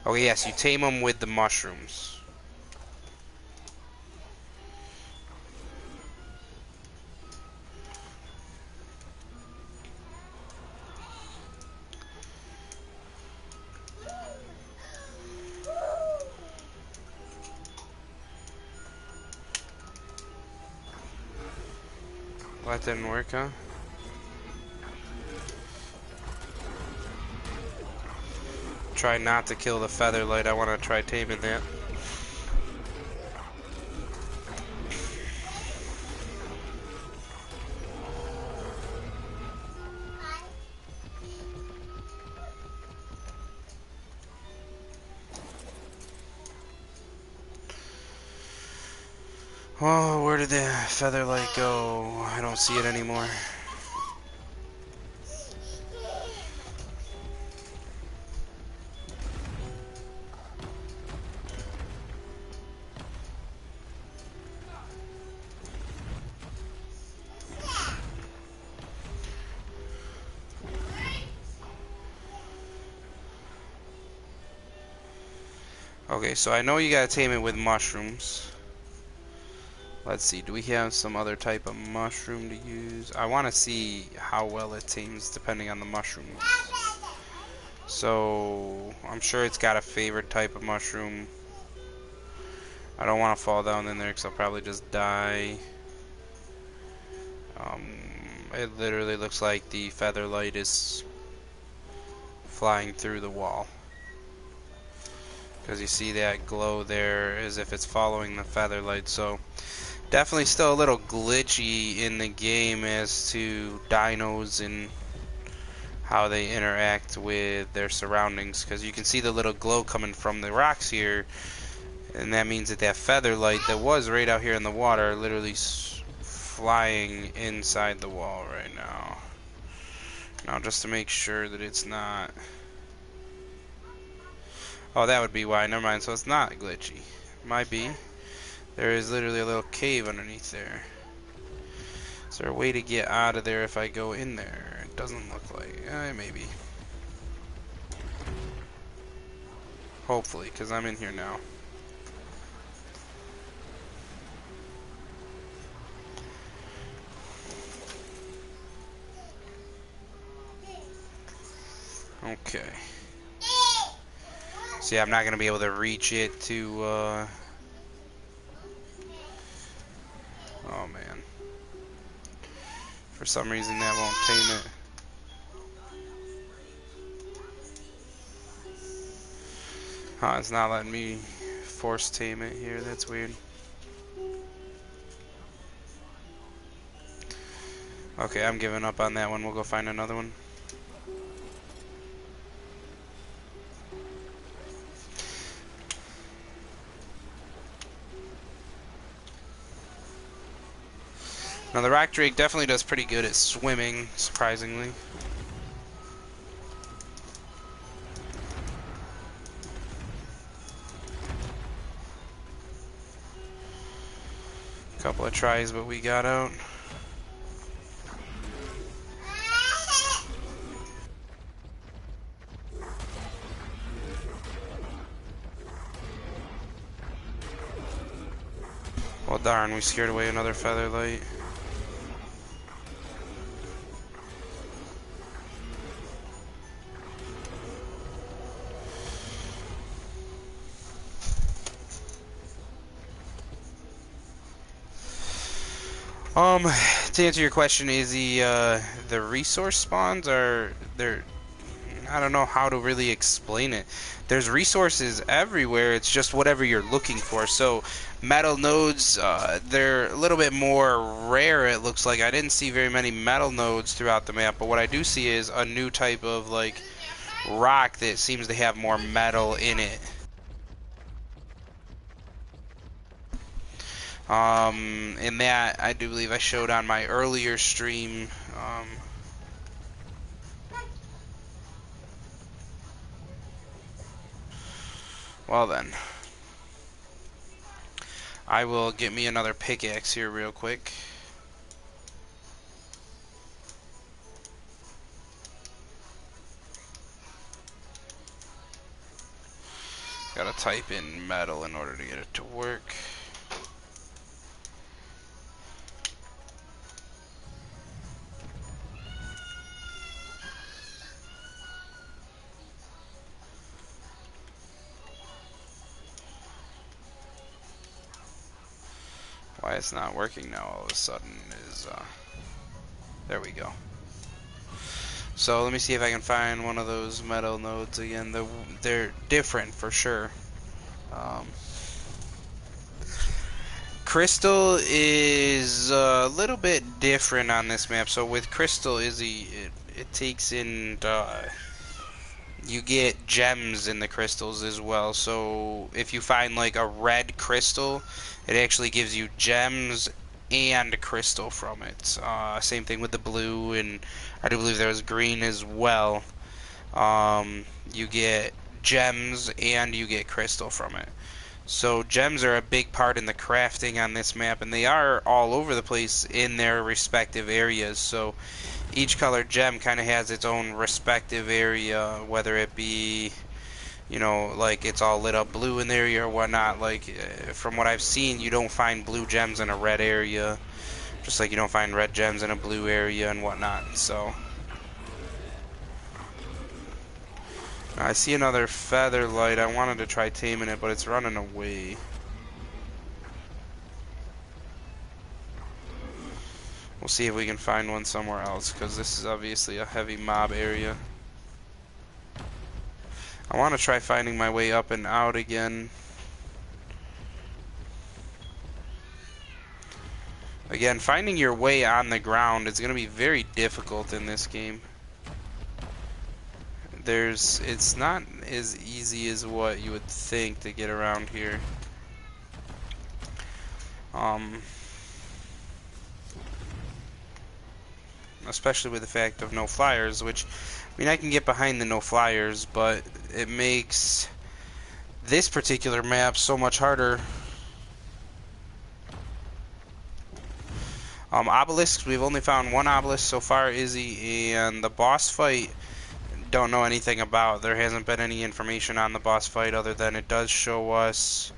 Oh yes, you tame them with the mushrooms. Well, that didn't work, huh? Try not to kill the featherlight. I want to try taming that. Oh, where did the featherlight go? I don't see it anymore. Okay, so I know you gotta tame it with mushrooms. Let's see, do we have some other type of mushroom to use? I want to see how well it tames depending on the mushrooms. So, I'm sure it's got a favorite type of mushroom. I don't want to fall down in there because I'll probably just die. It literally looks like the featherlight is flying through the wall. Because you see that glow there as if it's following the featherlight. So definitely still a little glitchy in the game as to dinos and how they interact with their surroundings, because you can see the little glow coming from the rocks here, and that means that that featherlight that was right out here in the water literally flying inside the wall right now. Now just to make sure that it's not... Oh, that would be why. Never mind. So it's not glitchy. Might be. There is literally a little cave underneath there. Is there a way to get out of there if I go in there? It doesn't look like. Maybe. Hopefully, because I'm in here now. Okay. See, I'm not going to be able to reach it to... Oh, man. For some reason, that won't tame it. Huh, it's not letting me force tame it here. That's weird. Okay, I'm giving up on that one. We'll go find another one. Now the rock drake definitely does pretty good at swimming, surprisingly. Couple of tries, but we got out. Well, darn, we scared away another featherlight. To answer your question, is the resource spawns are they're I don't know how to really explain it. There's resources everywhere. It's just whatever you're looking for. So metal nodes, they're a little bit more rare. It looks like I didn't see very many metal nodes throughout the map, but what I do see is a new type of like rock that seems to have more metal in it. And that I do believe I showed on my earlier stream. Well then, I will get me another pickaxe here real quick. Gotta type in metal in order to get it to work. Why it's not working now all of a sudden is, there we go. So let me see if I can find one of those metal nodes again. They're different for sure. Crystal is a little bit different on this map. So with Crystal, it takes in you get gems in the crystals as well. So if you find like a red crystal, it actually gives you gems and crystal from it. Same thing with the blue, and I do believe there was green as well. You get gems and you get crystal from it. So gems are a big part in the crafting on this map, and they are all over the place in their respective areas. So each colored gem kind of has its own respective area, whether it be, you know, like it's all lit up blue in the area or whatnot. Like from what I've seen, you don't find blue gems in a red area, just like you don't find red gems in a blue area and whatnot. So I see another feather light. I wanted to try taming it, but it's running away. We'll see if we can find one somewhere else, because this is obviously a heavy mob area. I want to try finding my way up and out again. Again, finding your way on the ground is going to be very difficult in this game. It's not as easy as what you would think to get around here. Especially with the fact of no flyers, which, I mean, I can get behind the no flyers, but it makes this particular map so much harder. Obelisks, we've only found one obelisk so far, Izzy, and the boss fight, don't know anything about. There hasn't been any information on the boss fight other than it does show us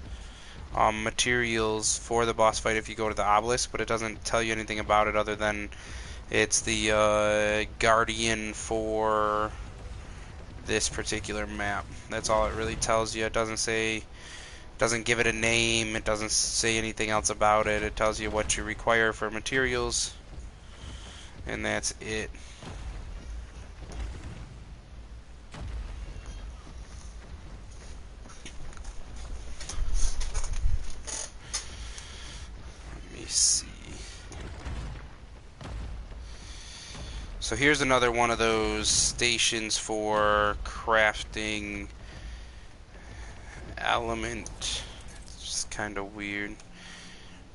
materials for the boss fight if you go to the obelisk, but it doesn't tell you anything about it other than it's the guardian for this particular map. That's all it really tells you. It doesn't give it a name, it doesn't say anything else about it. It tells you what you require for materials, and that's it. Let me see. So here's another one of those stations for crafting element. It's just kind of weird.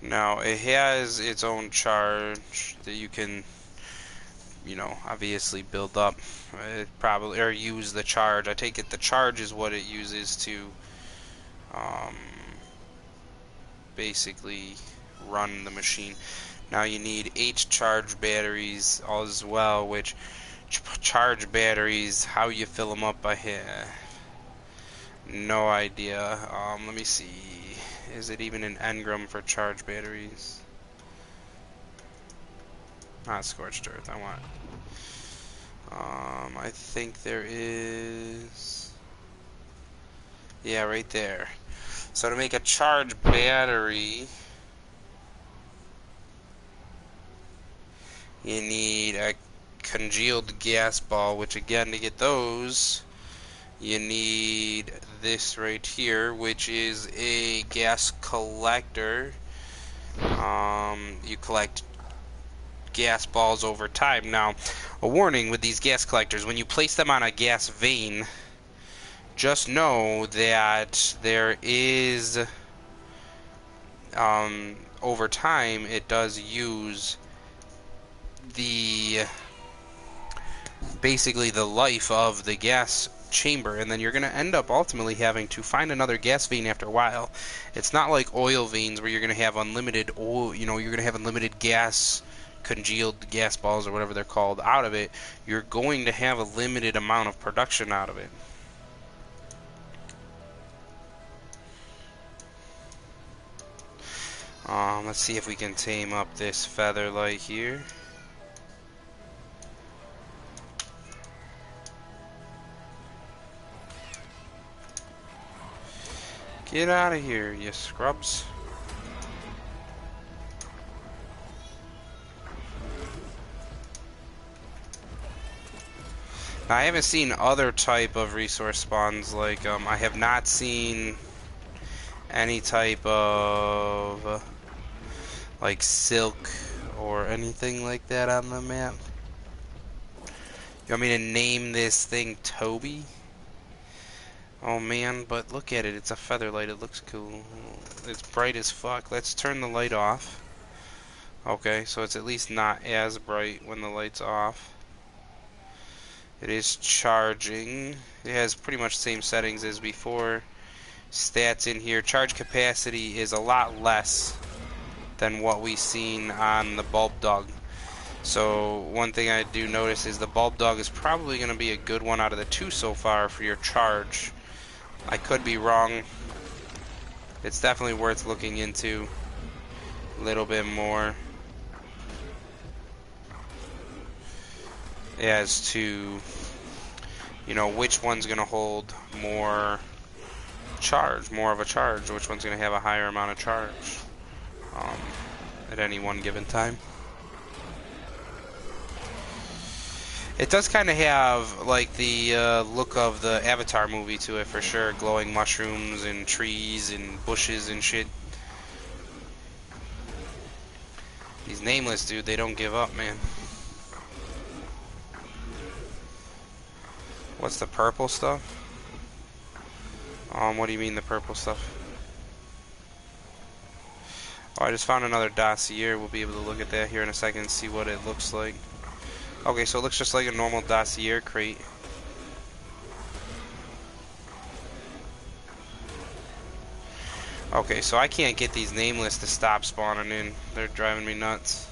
Now it has its own charge that you can, you know, obviously build up. It probably, or use the charge. I take it the charge is what it uses to um, basically run the machine. Now you need 8 charge batteries as well, which charge batteries, how you fill them up, I have no idea. Let me see. Is it even an engram for charge batteries? Not scorched earth. I want. I think there is. Yeah, right there. So to make a charge battery, you need a congealed gas ball, which again, to get those, you need this right here, which is a gas collector. You collect gas balls over time. Now, a warning with these gas collectors, when you place them on a gas vein, just know that there is, over time, it does use basically the life of the gas chamber, and then you're going to end up ultimately having to find another gas vein after a while. It's not like oil veins where you're going to have unlimited oil, you know, you're going to have unlimited gas, congealed gas balls or whatever they're called out of it. You're going to have a limited amount of production out of it. Let's see if we can tame up this featherlight here. Get out of here, you scrubs. Now, I haven't seen other type of resource spawns, like, I have not seen any type of, like, silk or anything like that on the map. You want me to name this thing Toby? Oh man, but look at it, it's a featherlight, it looks cool. It's bright as fuck. Let's turn the light off. Okay, so it's at least not as bright when the light's off. It is charging. It has pretty much the same settings as before. Stats in here. Charge capacity is a lot less than what we've seen on the Bulb Dog. So one thing I do notice is the Bulb Dog is probably going to be a good one out of the 2 so far for your charge. I could be wrong. It's definitely worth looking into a little bit more as to, you know, which one's going to hold more charge, more of a charge, which one's going to have a higher amount of charge at any one given time. It does kind of have like the look of the Avatar movie to it for sure. Glowing mushrooms and trees and bushes and shit. These nameless, dude, they don't give up, man. What's the purple stuff? What do you mean the purple stuff? Oh, I just found another dossier. We'll be able to look at that here in a second and see what it looks like. Okay, so it looks just like a normal dossier crate. Okay, so I can't get these nameless to stop spawning in. They're driving me nuts.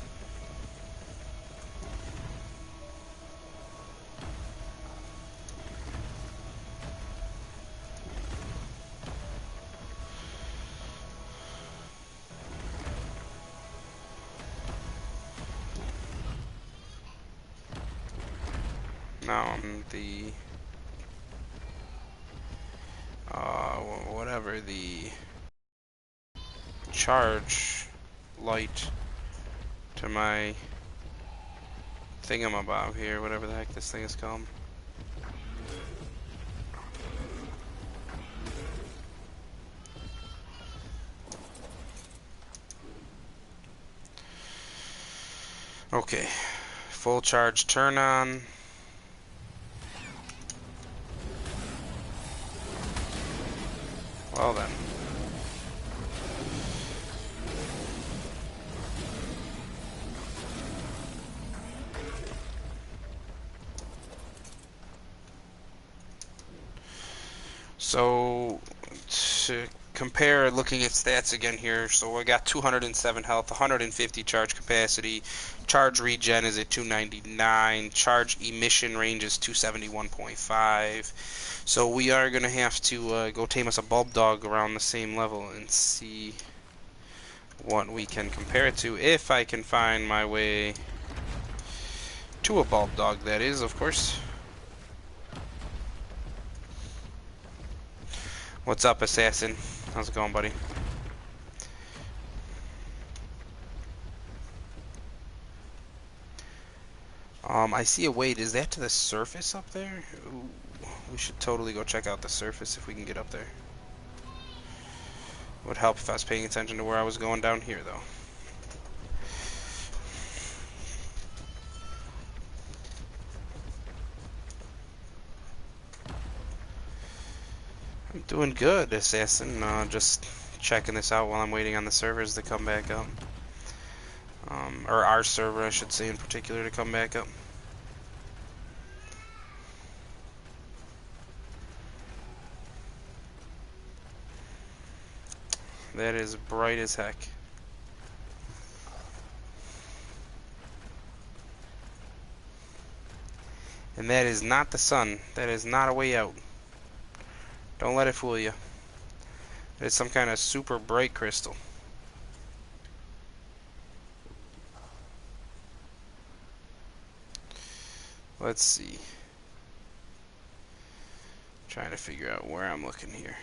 Now the whatever the charge light to my thingamabob here, whatever the heck this thing is called. Okay, Full charge turn on. Well then. So, to compare, looking at stats again here, so I got 207 health, 150 charge capacity, charge regen is at 299, charge emission range is 271.5. So we are going to have to go tame us a bulb dog around the same level and see what we can compare it to, if I can find my way to a bulb dog, that is, of course. What's up, Assassin? How's it going, buddy? I see a weight. Is that to the surface up there? Ooh, we should totally go check out the surface if we can get up there. Would help if I was paying attention to where I was going down here, though. I'm doing good, Assassin. Just checking this out while I'm waiting on the servers to come back up. Or our server, I should say, in particular, to come back up. That is bright as heck. And that is not the sun. That is not a way out. Don't let it fool you. It's some kind of super bright crystal. Let's see. Trying to figure out where I'm looking here.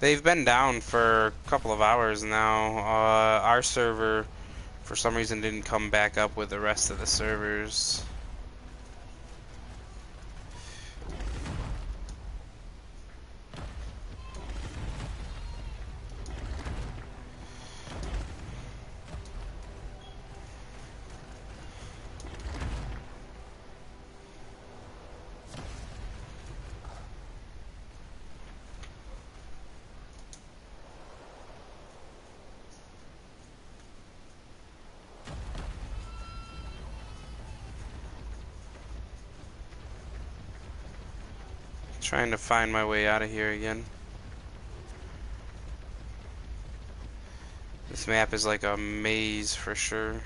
They've been down for a couple of hours now. Our server, for some reason, didn't come back up with the rest of the servers. Trying to find my way out of here again. This map is like a maze for sure.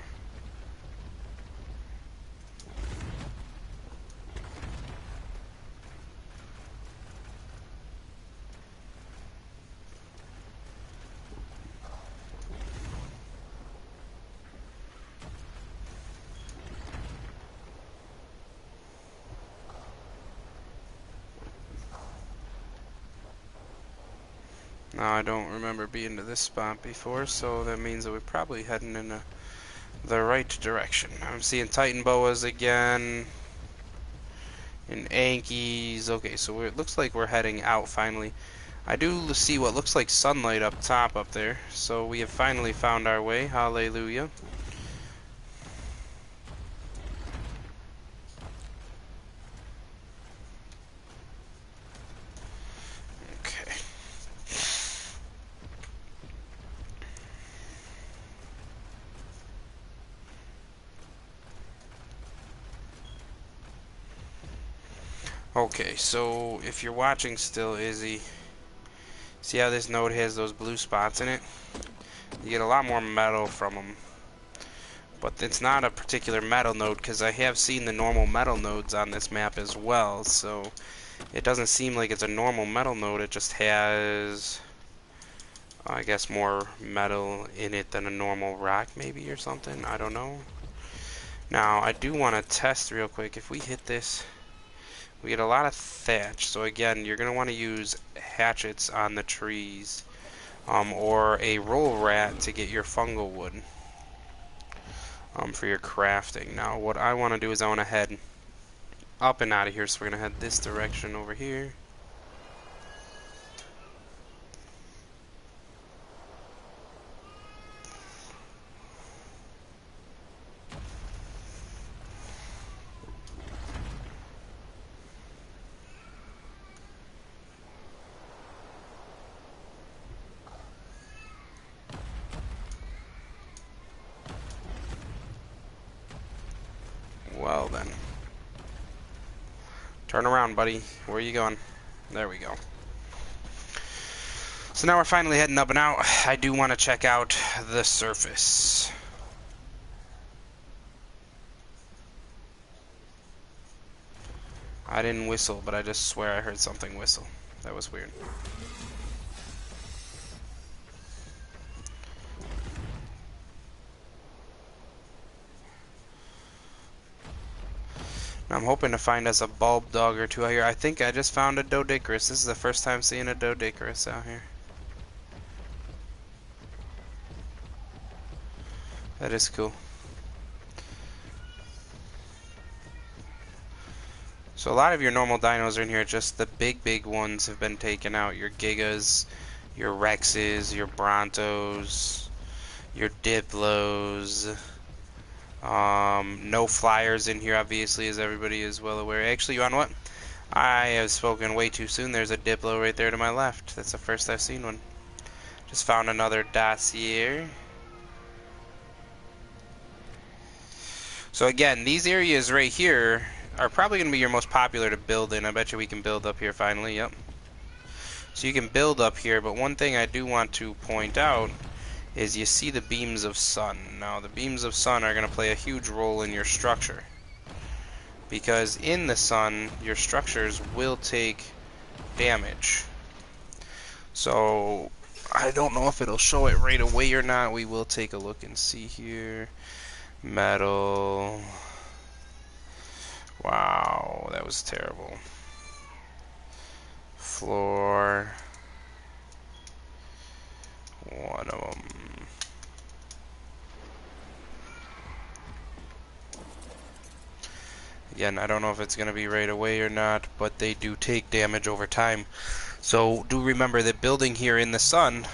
Now I don't remember being to this spot before, so that means that we're probably heading in the right direction. I'm seeing Titan boas again, and Ankies. Okay, so it looks like we're heading out finally. I do see what looks like sunlight up top up there, so we have finally found our way. Hallelujah. Okay, so if you're watching still, Izzy, see how this node has those blue spots in it? You get a lot more metal from them. But it's not a particular metal node, because I have seen the normal metal nodes on this map as well, so it doesn't seem like it's a normal metal node. It just has, I guess, more metal in it than a normal rock, maybe, or something. I don't know. Now, I do want to test real quick. If we hit this, We get a lot of thatch, so again, you're going to want to use hatchets on the trees, or a roll rat to get your fungal wood, for your crafting. Now, what I want to do is I want to head up and out of here, so we're going to head this direction over here. Well then. Turn around, buddy. Where are you going? There we go. So now we're finally heading up and out. I do want to check out the surface. I didn't whistle, but I just swear I heard something whistle. That was weird. I'm hoping to find us a bulb dog or two out here. I think I just found a Doedicurus. This is the first time seeing a Doedicurus out here. That is cool. So a lot of your normal dinos are in here, just the big ones have been taken out. Your Gigas, your Rexes, your Brontos, your Diplos. No flyers in here, obviously, as everybody is well aware. Actually, you know what? I have spoken way too soon. There's a Diplo right there to my left. That's the first I've seen one. Just found another dossier. So again, these areas right here are probably going to be your most popular to build in. I bet you we can build up here finally. Yep. So you can build up here, but one thing I do want to point out is you see the beams of sun. Now the beams of sun are going to play a huge role in your structure, because in the sun your structures will take damage. So I don't know if it'll show it right away or not. We will take a look and see here. Metal. Wow, that was terrible. Floor. One of them. Again, I don't know if it's going to be right away or not, but they do take damage over time. So do remember that building here in the sun,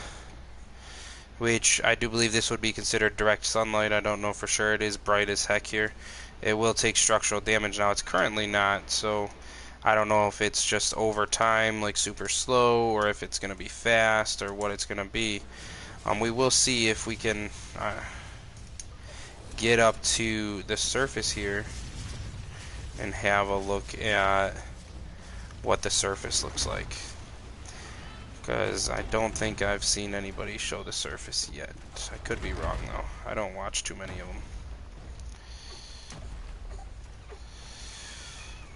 which I do believe this would be considered direct sunlight. I don't know for sure. It is bright as heck here. It will take structural damage. Now it's currently not, so I don't know if it's just over time, like super slow, or if it's going to be fast, or what it's going to be. We will see if we can get up to the surface here and have a look at what the surface looks like, because I don't think I've seen anybody show the surface yet. I could be wrong though. I don't watch too many of them.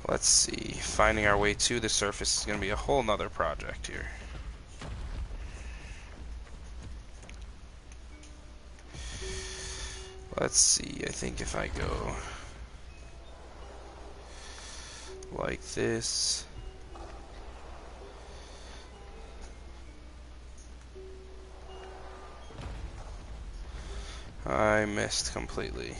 Let's see. Finding our way to the surface is going to be a whole nother project here. Let's see. I think if I go like this. I missed completely.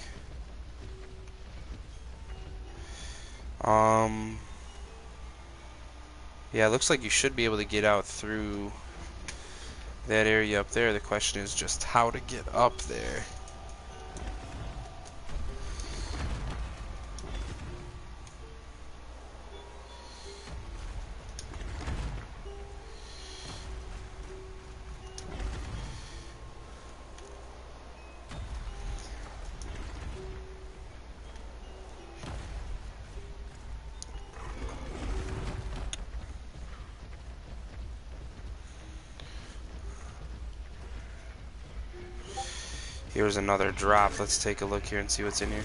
Yeah, it looks like you should be able to get out through that area up there. The question is just how to get up there. Here's another drop. Let's take a look here and see what's in here.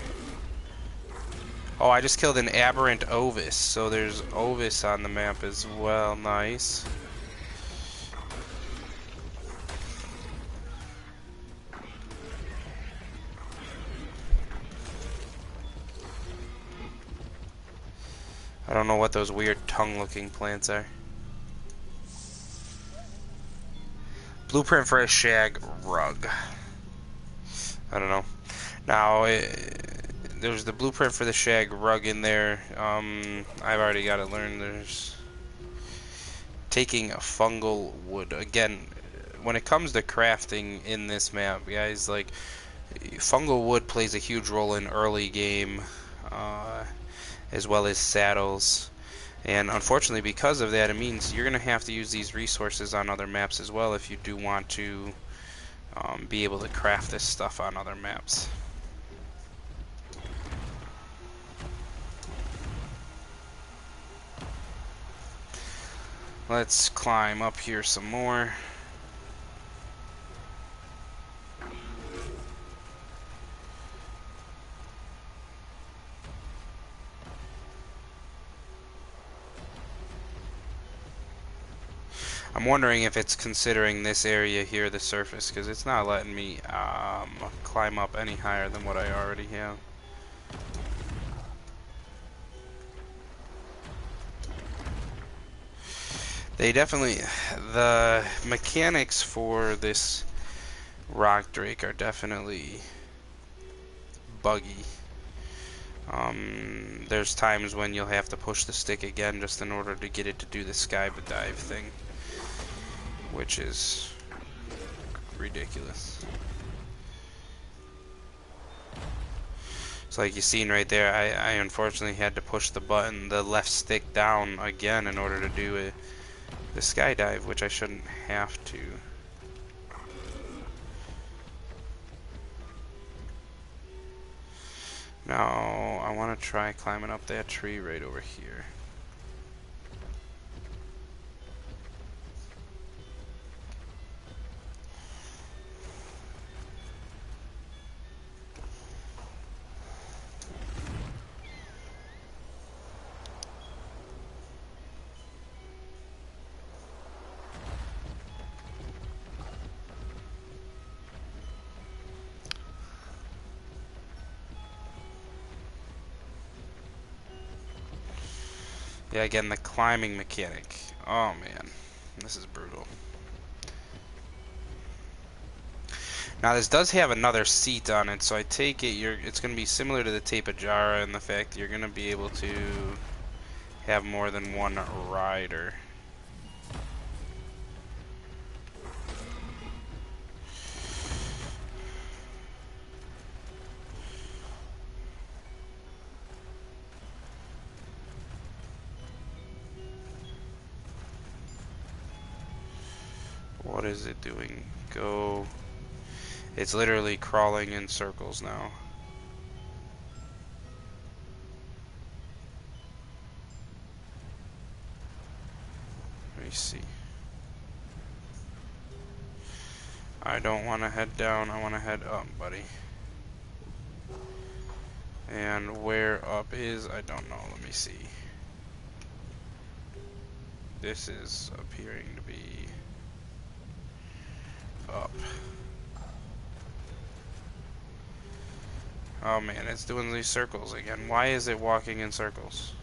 Oh, I just killed an aberrant ovis, so there's ovis on the map as well. Nice. I don't know what those weird tongue-looking plants are. Blueprint for a shag rug. I don't know. Now, there's the blueprint for the shag rug in there. I've already got it learned. There's taking a fungal wood. Again, when it comes to crafting in this map, guys, like, fungal wood plays a huge role in early game, as well as saddles. And unfortunately, because of that, it means you're going to have to use these resources on other maps as well if you do want to be able to craft this stuff on other maps. Let's climb up here some more. I'm wondering if it's considering this area here the surface, because it's not letting me climb up any higher than what I already have. They definitely, the mechanics for this rock drake are definitely buggy. There's times when you'll have to push the stick again just in order to get it to do the sky dive thing, which is ridiculous. So like you seen right there, I unfortunately had to push the button, the left stick down again in order to do the skydive, which I shouldn't have to. Now I want to try climbing up that tree right over here. Yeah, again, the climbing mechanic. Oh man, this is brutal. Now this does have another seat on it, so I take it it's going to be similar to the Tapejara in the fact that you're going to be able to have more than one rider. What is it doing? Go. It's literally crawling in circles now. Let me see. I don't want to head down, I want to head up, buddy. And where up is, I don't know, let me see. This is appearing to be up. Oh man, it's doing these circles again. Why is it walking in circles?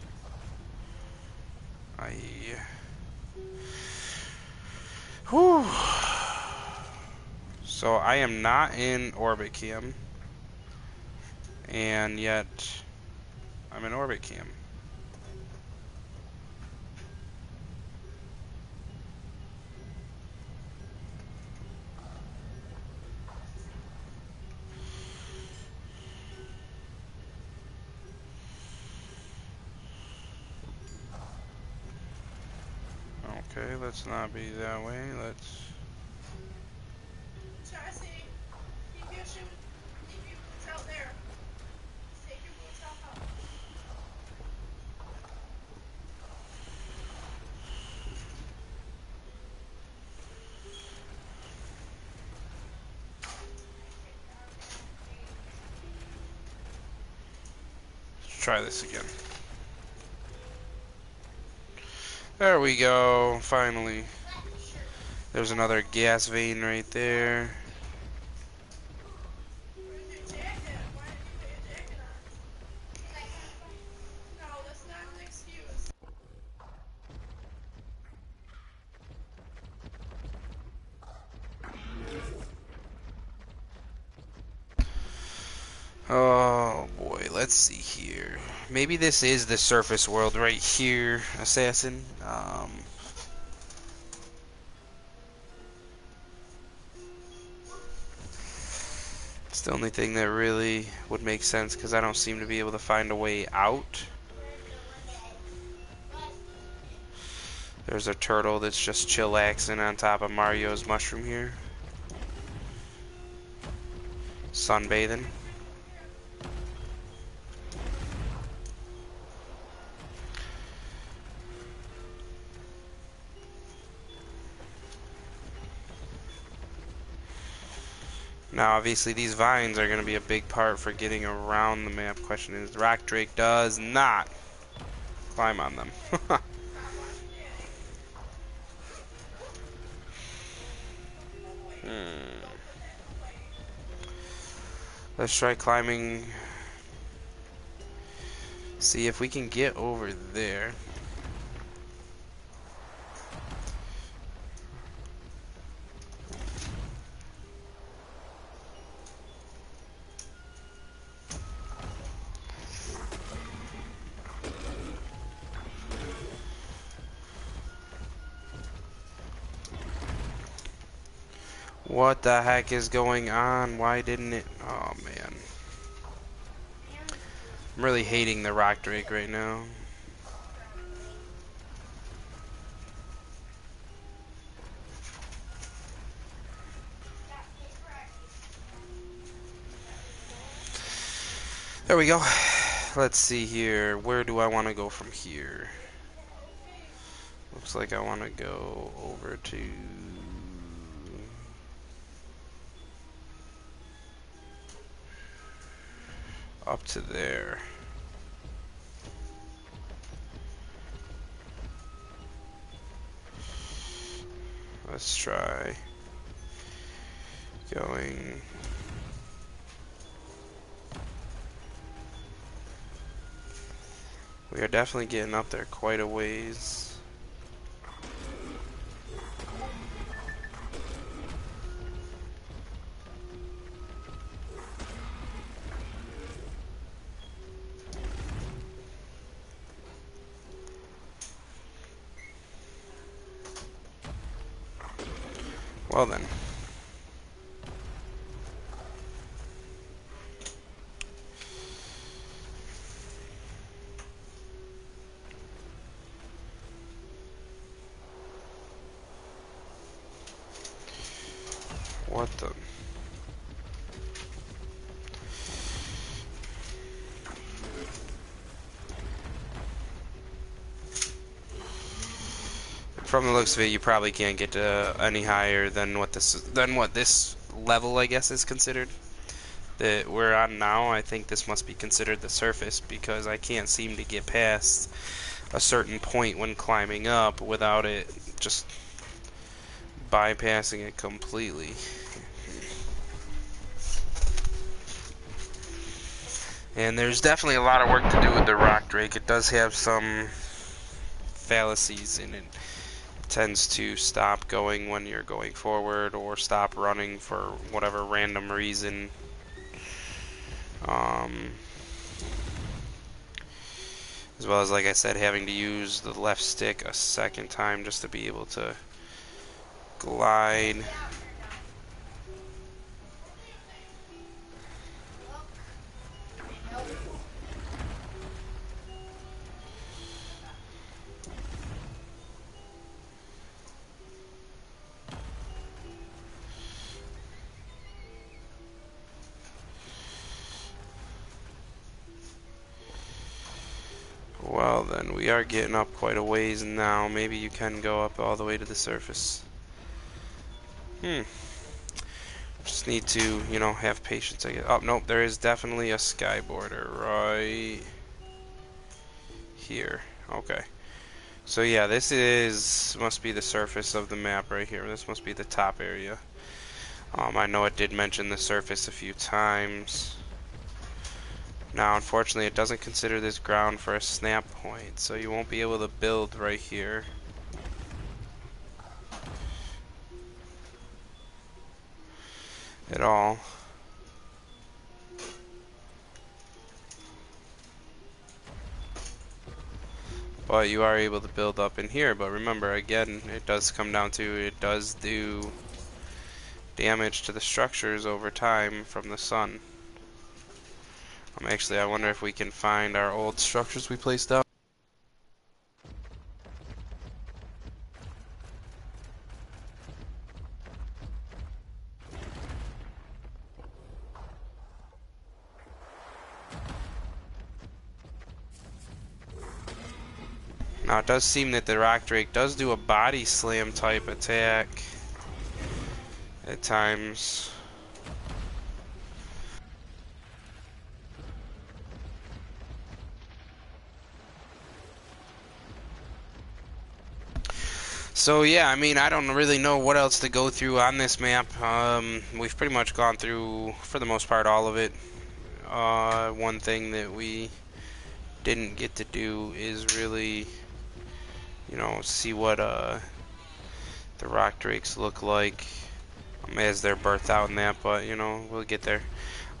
Whew. So I am not in orbit cam, and yet I'm in orbit cam. Okay, let's not be that way. Let's. Chelsea, keep your boots out there. Take your boots out. Let's try this again. There we go, finally. There's another gas vein right there. Where's your jacket? Why didn't you put your jacket on? No, that's not an excuse. Oh boy, let's see here. Maybe this is the surface world right here, Assassin. It's the only thing that really would make sense because I don't seem to be able to find a way out. There's a turtle that's just chillaxing on top of Mario's mushroom here. Sunbathing. Now, obviously, these vines are going to be a big part for getting around the map. Question is, Rock Drake does not climb on them. Let's try climbing. See if we can get over there. What the heck is going on? Why didn't it? Oh man. I'm really hating the Rock Drake right now. There we go. Let's see here. Where do I want to go from here? Looks like I want to go over to... up to there. Let's try going... We are definitely getting up there quite a ways. Well then. What the... From the looks of it, you probably can't get to any higher than what this level, I guess, is considered. That we're on now, I think this must be considered the surface because I can't seem to get past a certain point when climbing up without it just bypassing it completely. And there's definitely a lot of work to do with the Rock Drake. It does have some fallacies in it. It tends to stop going when you're going forward or stop running for whatever random reason. As well as, like I said, having to use the left stick a second time just to be able to glide. Well then, we are getting up quite a ways now. Maybe you can go up all the way to the surface. Just need to, you know, have patience, I guess. Oh, nope, there is definitely a sky border right here. Okay. So yeah, must be the surface of the map right here. This must be the top area. I know it did mention the surface a few times. Now, unfortunately, it doesn't consider this ground for a snap point, so you won't be able to build right here. At all. but you are able to build up in here. But remember, again, it does come down to it does do damage to the structures over time from the sun. Actually, I wonder if we can find our old structures we placed down. Now it does seem that the Rock Drake does do a body slam type attack at times. So yeah, I mean, I don't really know what else to go through on this map. We've pretty much gone through, for the most part, all of it. One thing that we didn't get to do is really, you know, see what the Rock Drakes look like as they're birthed out in that, but you know, we'll get there.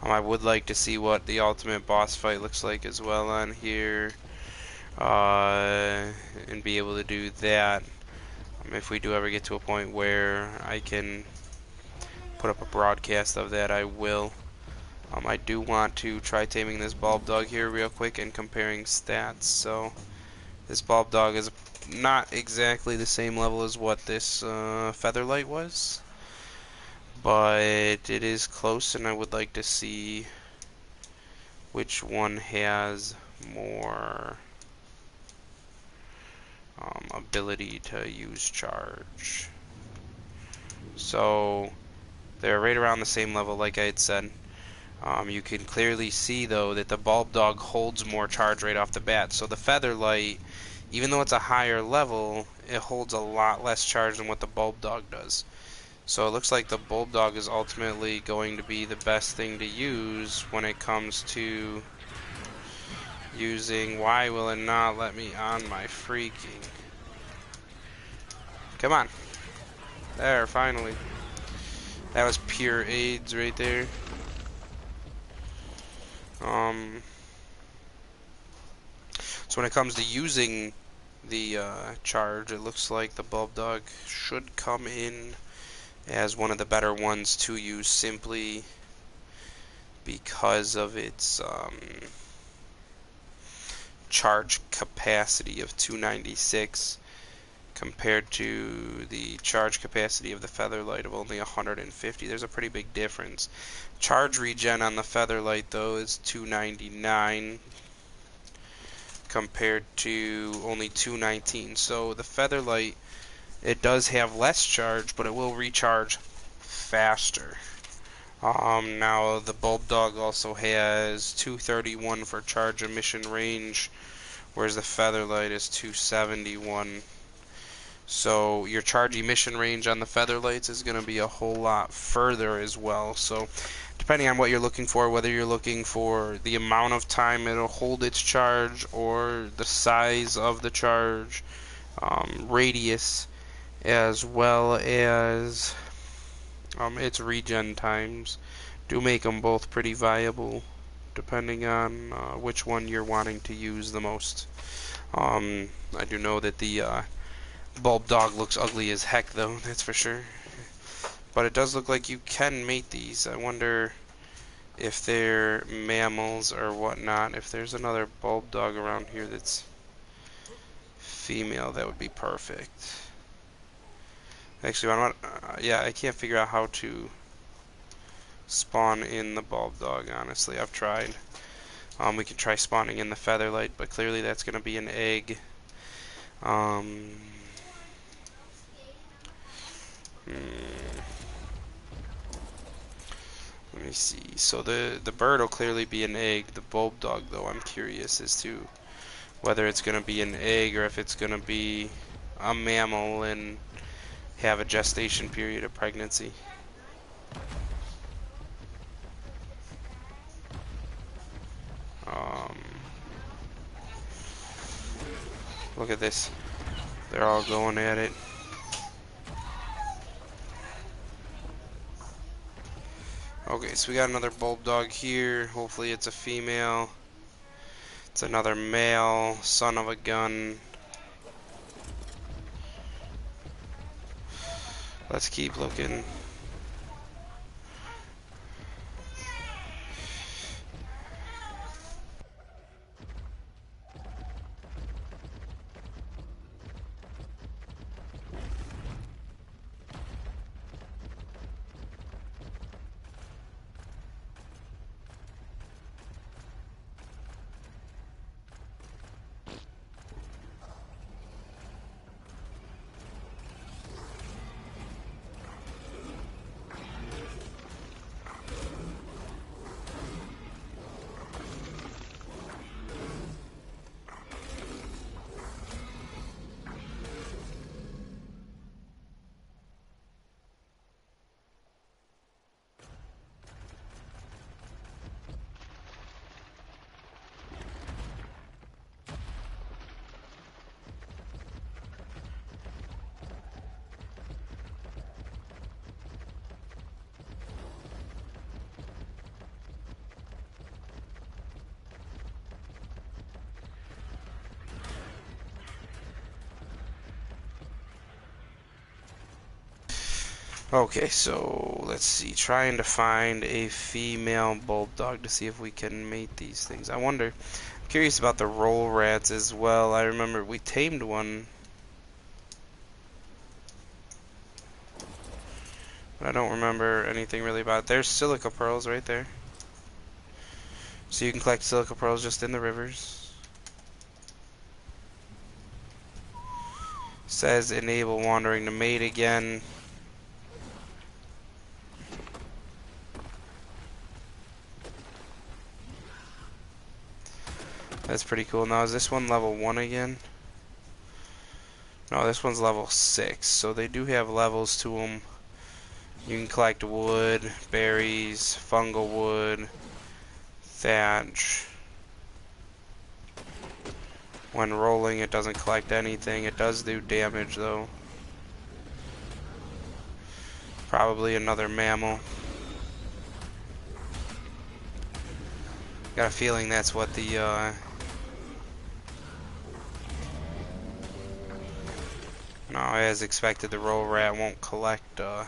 I would like to see what the ultimate boss fight looks like as well on here, and be able to do that. If we do ever get to a point where I can put up a broadcast of that, I will. I do want to try taming this bulb dog here real quick and comparing stats. So this bulb dog is not exactly the same level as what this Featherlight was, but it is close, and I would like to see which one has more ability to use charge. So they're right around the same level, like I had said. You can clearly see though that the bulb dog holds more charge right off the bat. So the Featherlight, even though it's a higher level, it holds a lot less charge than what the bulb dog does. So it looks like the bulb dog is ultimately going to be the best thing to use when it comes to using. Why will it not let me on my freaking? Come on. There, finally. That was pure AIDS right there. So when it comes to using the charge, it looks like the bulb dog should come in as one of the better ones to use, simply because of its charge capacity of 296 compared to the charge capacity of the Featherlight of only 150. There's a pretty big difference. Charge regen on the Featherlight though is 299 compared to only 219. So the Featherlight, it does have less charge, but it will recharge faster. Now the Bulb Dog also has 231 for charge emission range, whereas the Featherlight is 271. So your charge emission range on the Featherlights is going to be a whole lot further as well. So depending on what you're looking for, whether you're looking for the amount of time it'll hold its charge or the size of the charge, radius, as well as its regen times, do make them both pretty viable depending on which one you're wanting to use the most. I do know that the Bulb Dog looks ugly as heck though, that's for sure. But it does look like you can mate these. I wonder if they're mammals or whatnot. If there's another Bulb Dog around here that's female, that would be perfect. Actually, yeah, I can't figure out how to spawn in the Bulb Dog, honestly. I've tried. We can try spawning in the Featherlight, but clearly that's going to be an egg. Let me see. So the bird will clearly be an egg. The Bulb Dog, though, I'm curious as to whether it's going to be an egg or if it's going to be a mammal and have a gestation period of pregnancy. Look at this. They're all going at it. Okay, so we got another Bulb Dog here. Hopefully it's a female. It's another male, son of a gun. Let's keep looking. Okay, so let's see. Trying to find a female bulldog to see if we can mate these things. I wonder. I'm curious about the roll rats as well. I remember we tamed one, but I don't remember anything really about it. There's silica pearls right there. So you can collect silica pearls just in the rivers. Says enable wandering to mate again. That's pretty cool. Now, is this one level 1 again? No, this one's level 6. So they do have levels to them. You can collect wood, berries, fungal wood, thatch. When rolling, it doesn't collect anything. It does do damage, though. Probably another mammal. Got a feeling that's what the, No, as expected, the roll rat won't collect, Wow,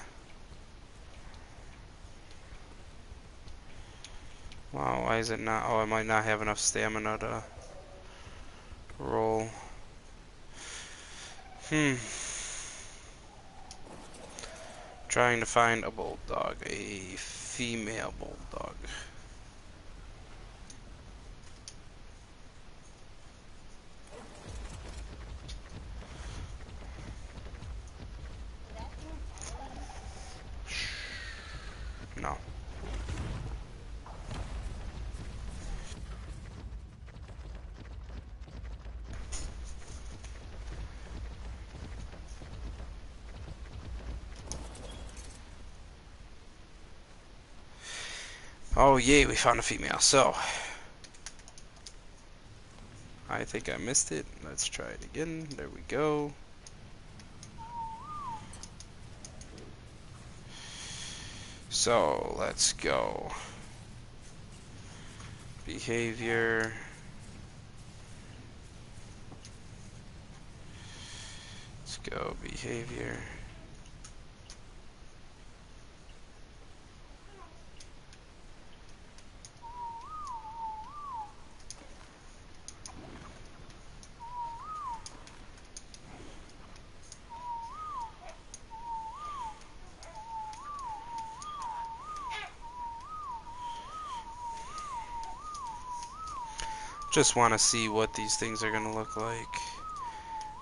why is it not? Oh, I might not have enough stamina to roll. Trying to find a bulldog, a female bulldog. No. Oh, yay, we found a female. So, I think I missed it. Let's try it again. There we go. So, let's go. Behavior. Let's go, behavior. Just want to see what these things are going to look like.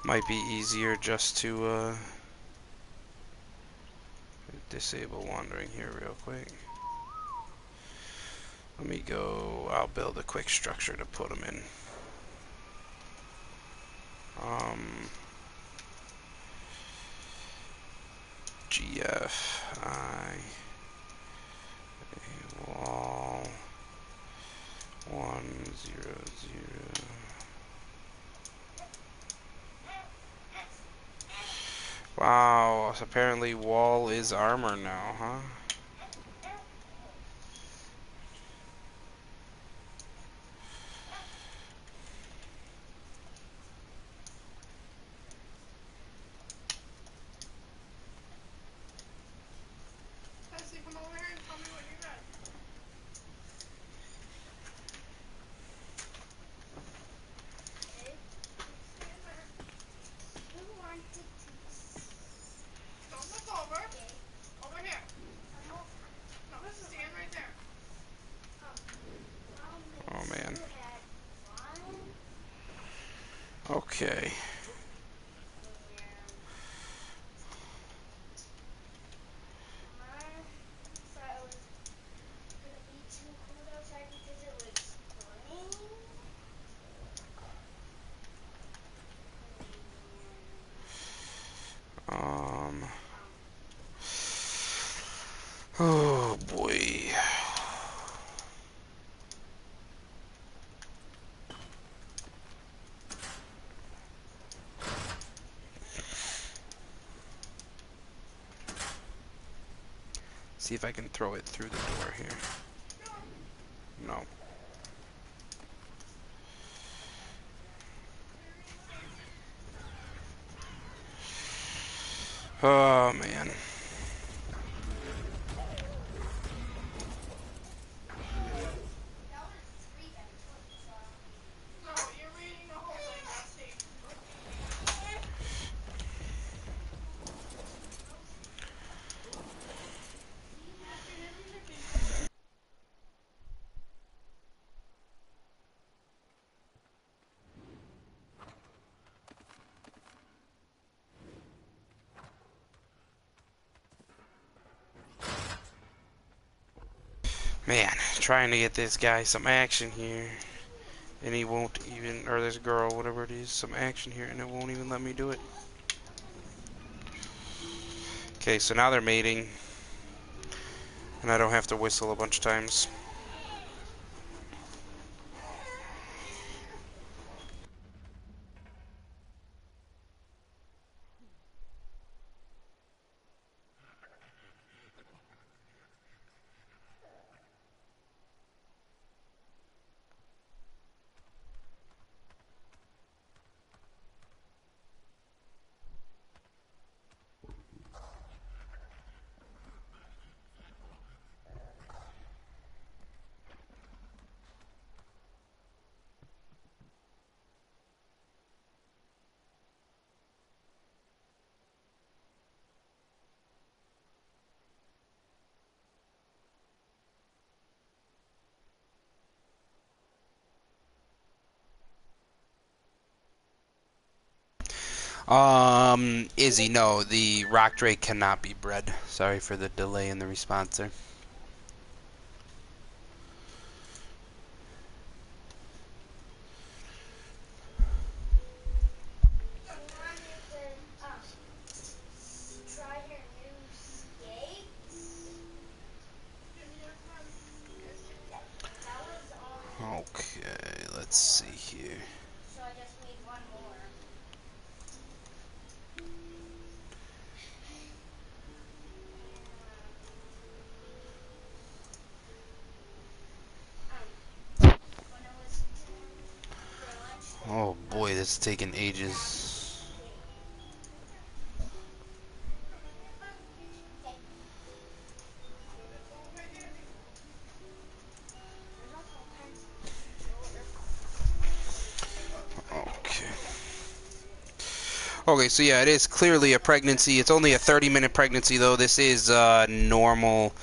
Might be easier just to disable wandering here real quick. Let me go, I'll build a quick structure to put them in. GFI wall 100. Wow, so apparently wall is armor now, huh? Okay. Thought it was gonna be too cold outside because it was spring. Um. Oh boy. See if I can throw it through the door here. No. Oh man. That was 3x1, so. No, you're reading the whole thing, not stage 2. Man, trying to get this guy some action here. And he won't even, or this girl, whatever it is, some action here, and it won't even let me do it. Okay, so now they're mating. And I don't have to whistle a bunch of times. Izzy, no, the rock drake cannot be bred. Sorry for the delay in the response there. You want me to try your new skates? That was on. Okay, let's see here. So I just need one more. When I was for lunch today. Oh boy, this is taking ages. Okay. Okay, so yeah, it is clearly a pregnancy. It's only a 30-minute pregnancy, though. This is normal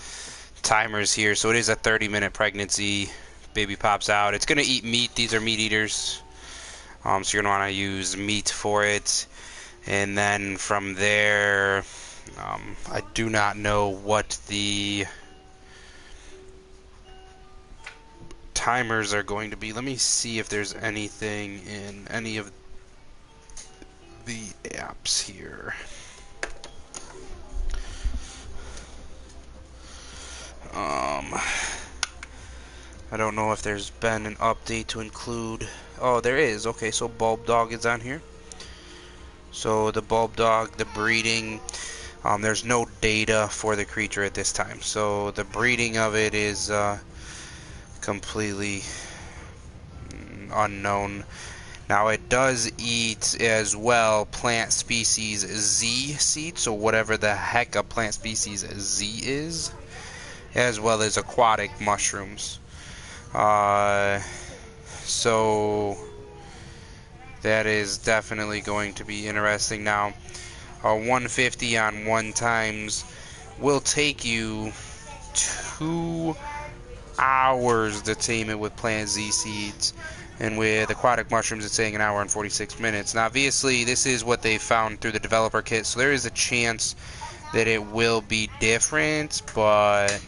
timers here, so it is a 30-minute pregnancy. Baby pops out. It's gonna eat meat. These are meat eaters. So you're gonna want to use meat for it, and then from there, I do not know what the timers are going to be. Let me see if there's anything in any of the apps here. I don't know if there's been an update to include. Oh, there is. Okay, so Bulb Dog is on here. So the Bulb Dog, the breeding, there's no data for the creature at this time. So the breeding of it is completely unknown. Now it does eat as well plant species Z seed, so whatever the heck a plant species Z is, as well as aquatic mushrooms. So that is definitely going to be interesting. Now, 150 on 1 times will take you 2 hours to tame it with plant Z seeds, And with aquatic mushrooms, it's saying an hour and 46 minutes. Now, obviously, this is what they found through the developer kit, so there is a chance that it will be different, but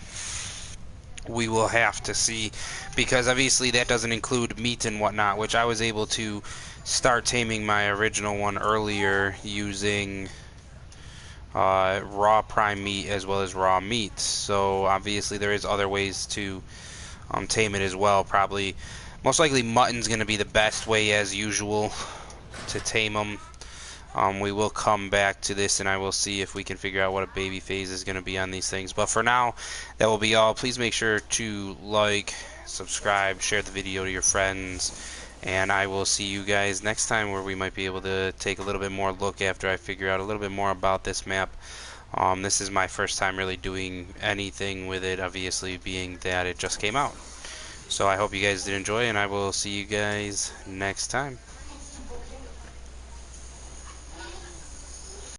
we will have to see, because obviously that doesn't include meat and whatnot, which I was able to start taming my original one earlier using raw prime meat as well as raw meat. So obviously there is other ways to tame it as well. Probably, most likely mutton's going to be the best way as usual to tame them. We will come back to this and I will see if we can figure out what a baby phase is going to be on these things. But for now, that will be all. Please make sure to like, subscribe, share the video to your friends, and I will see you guys next time, where we might be able to take a little bit more look after I figure out a little bit more about this map. This is my first time really doing anything with it, obviously being that it just came out. So I hope you guys did enjoy, and I will see you guys next time.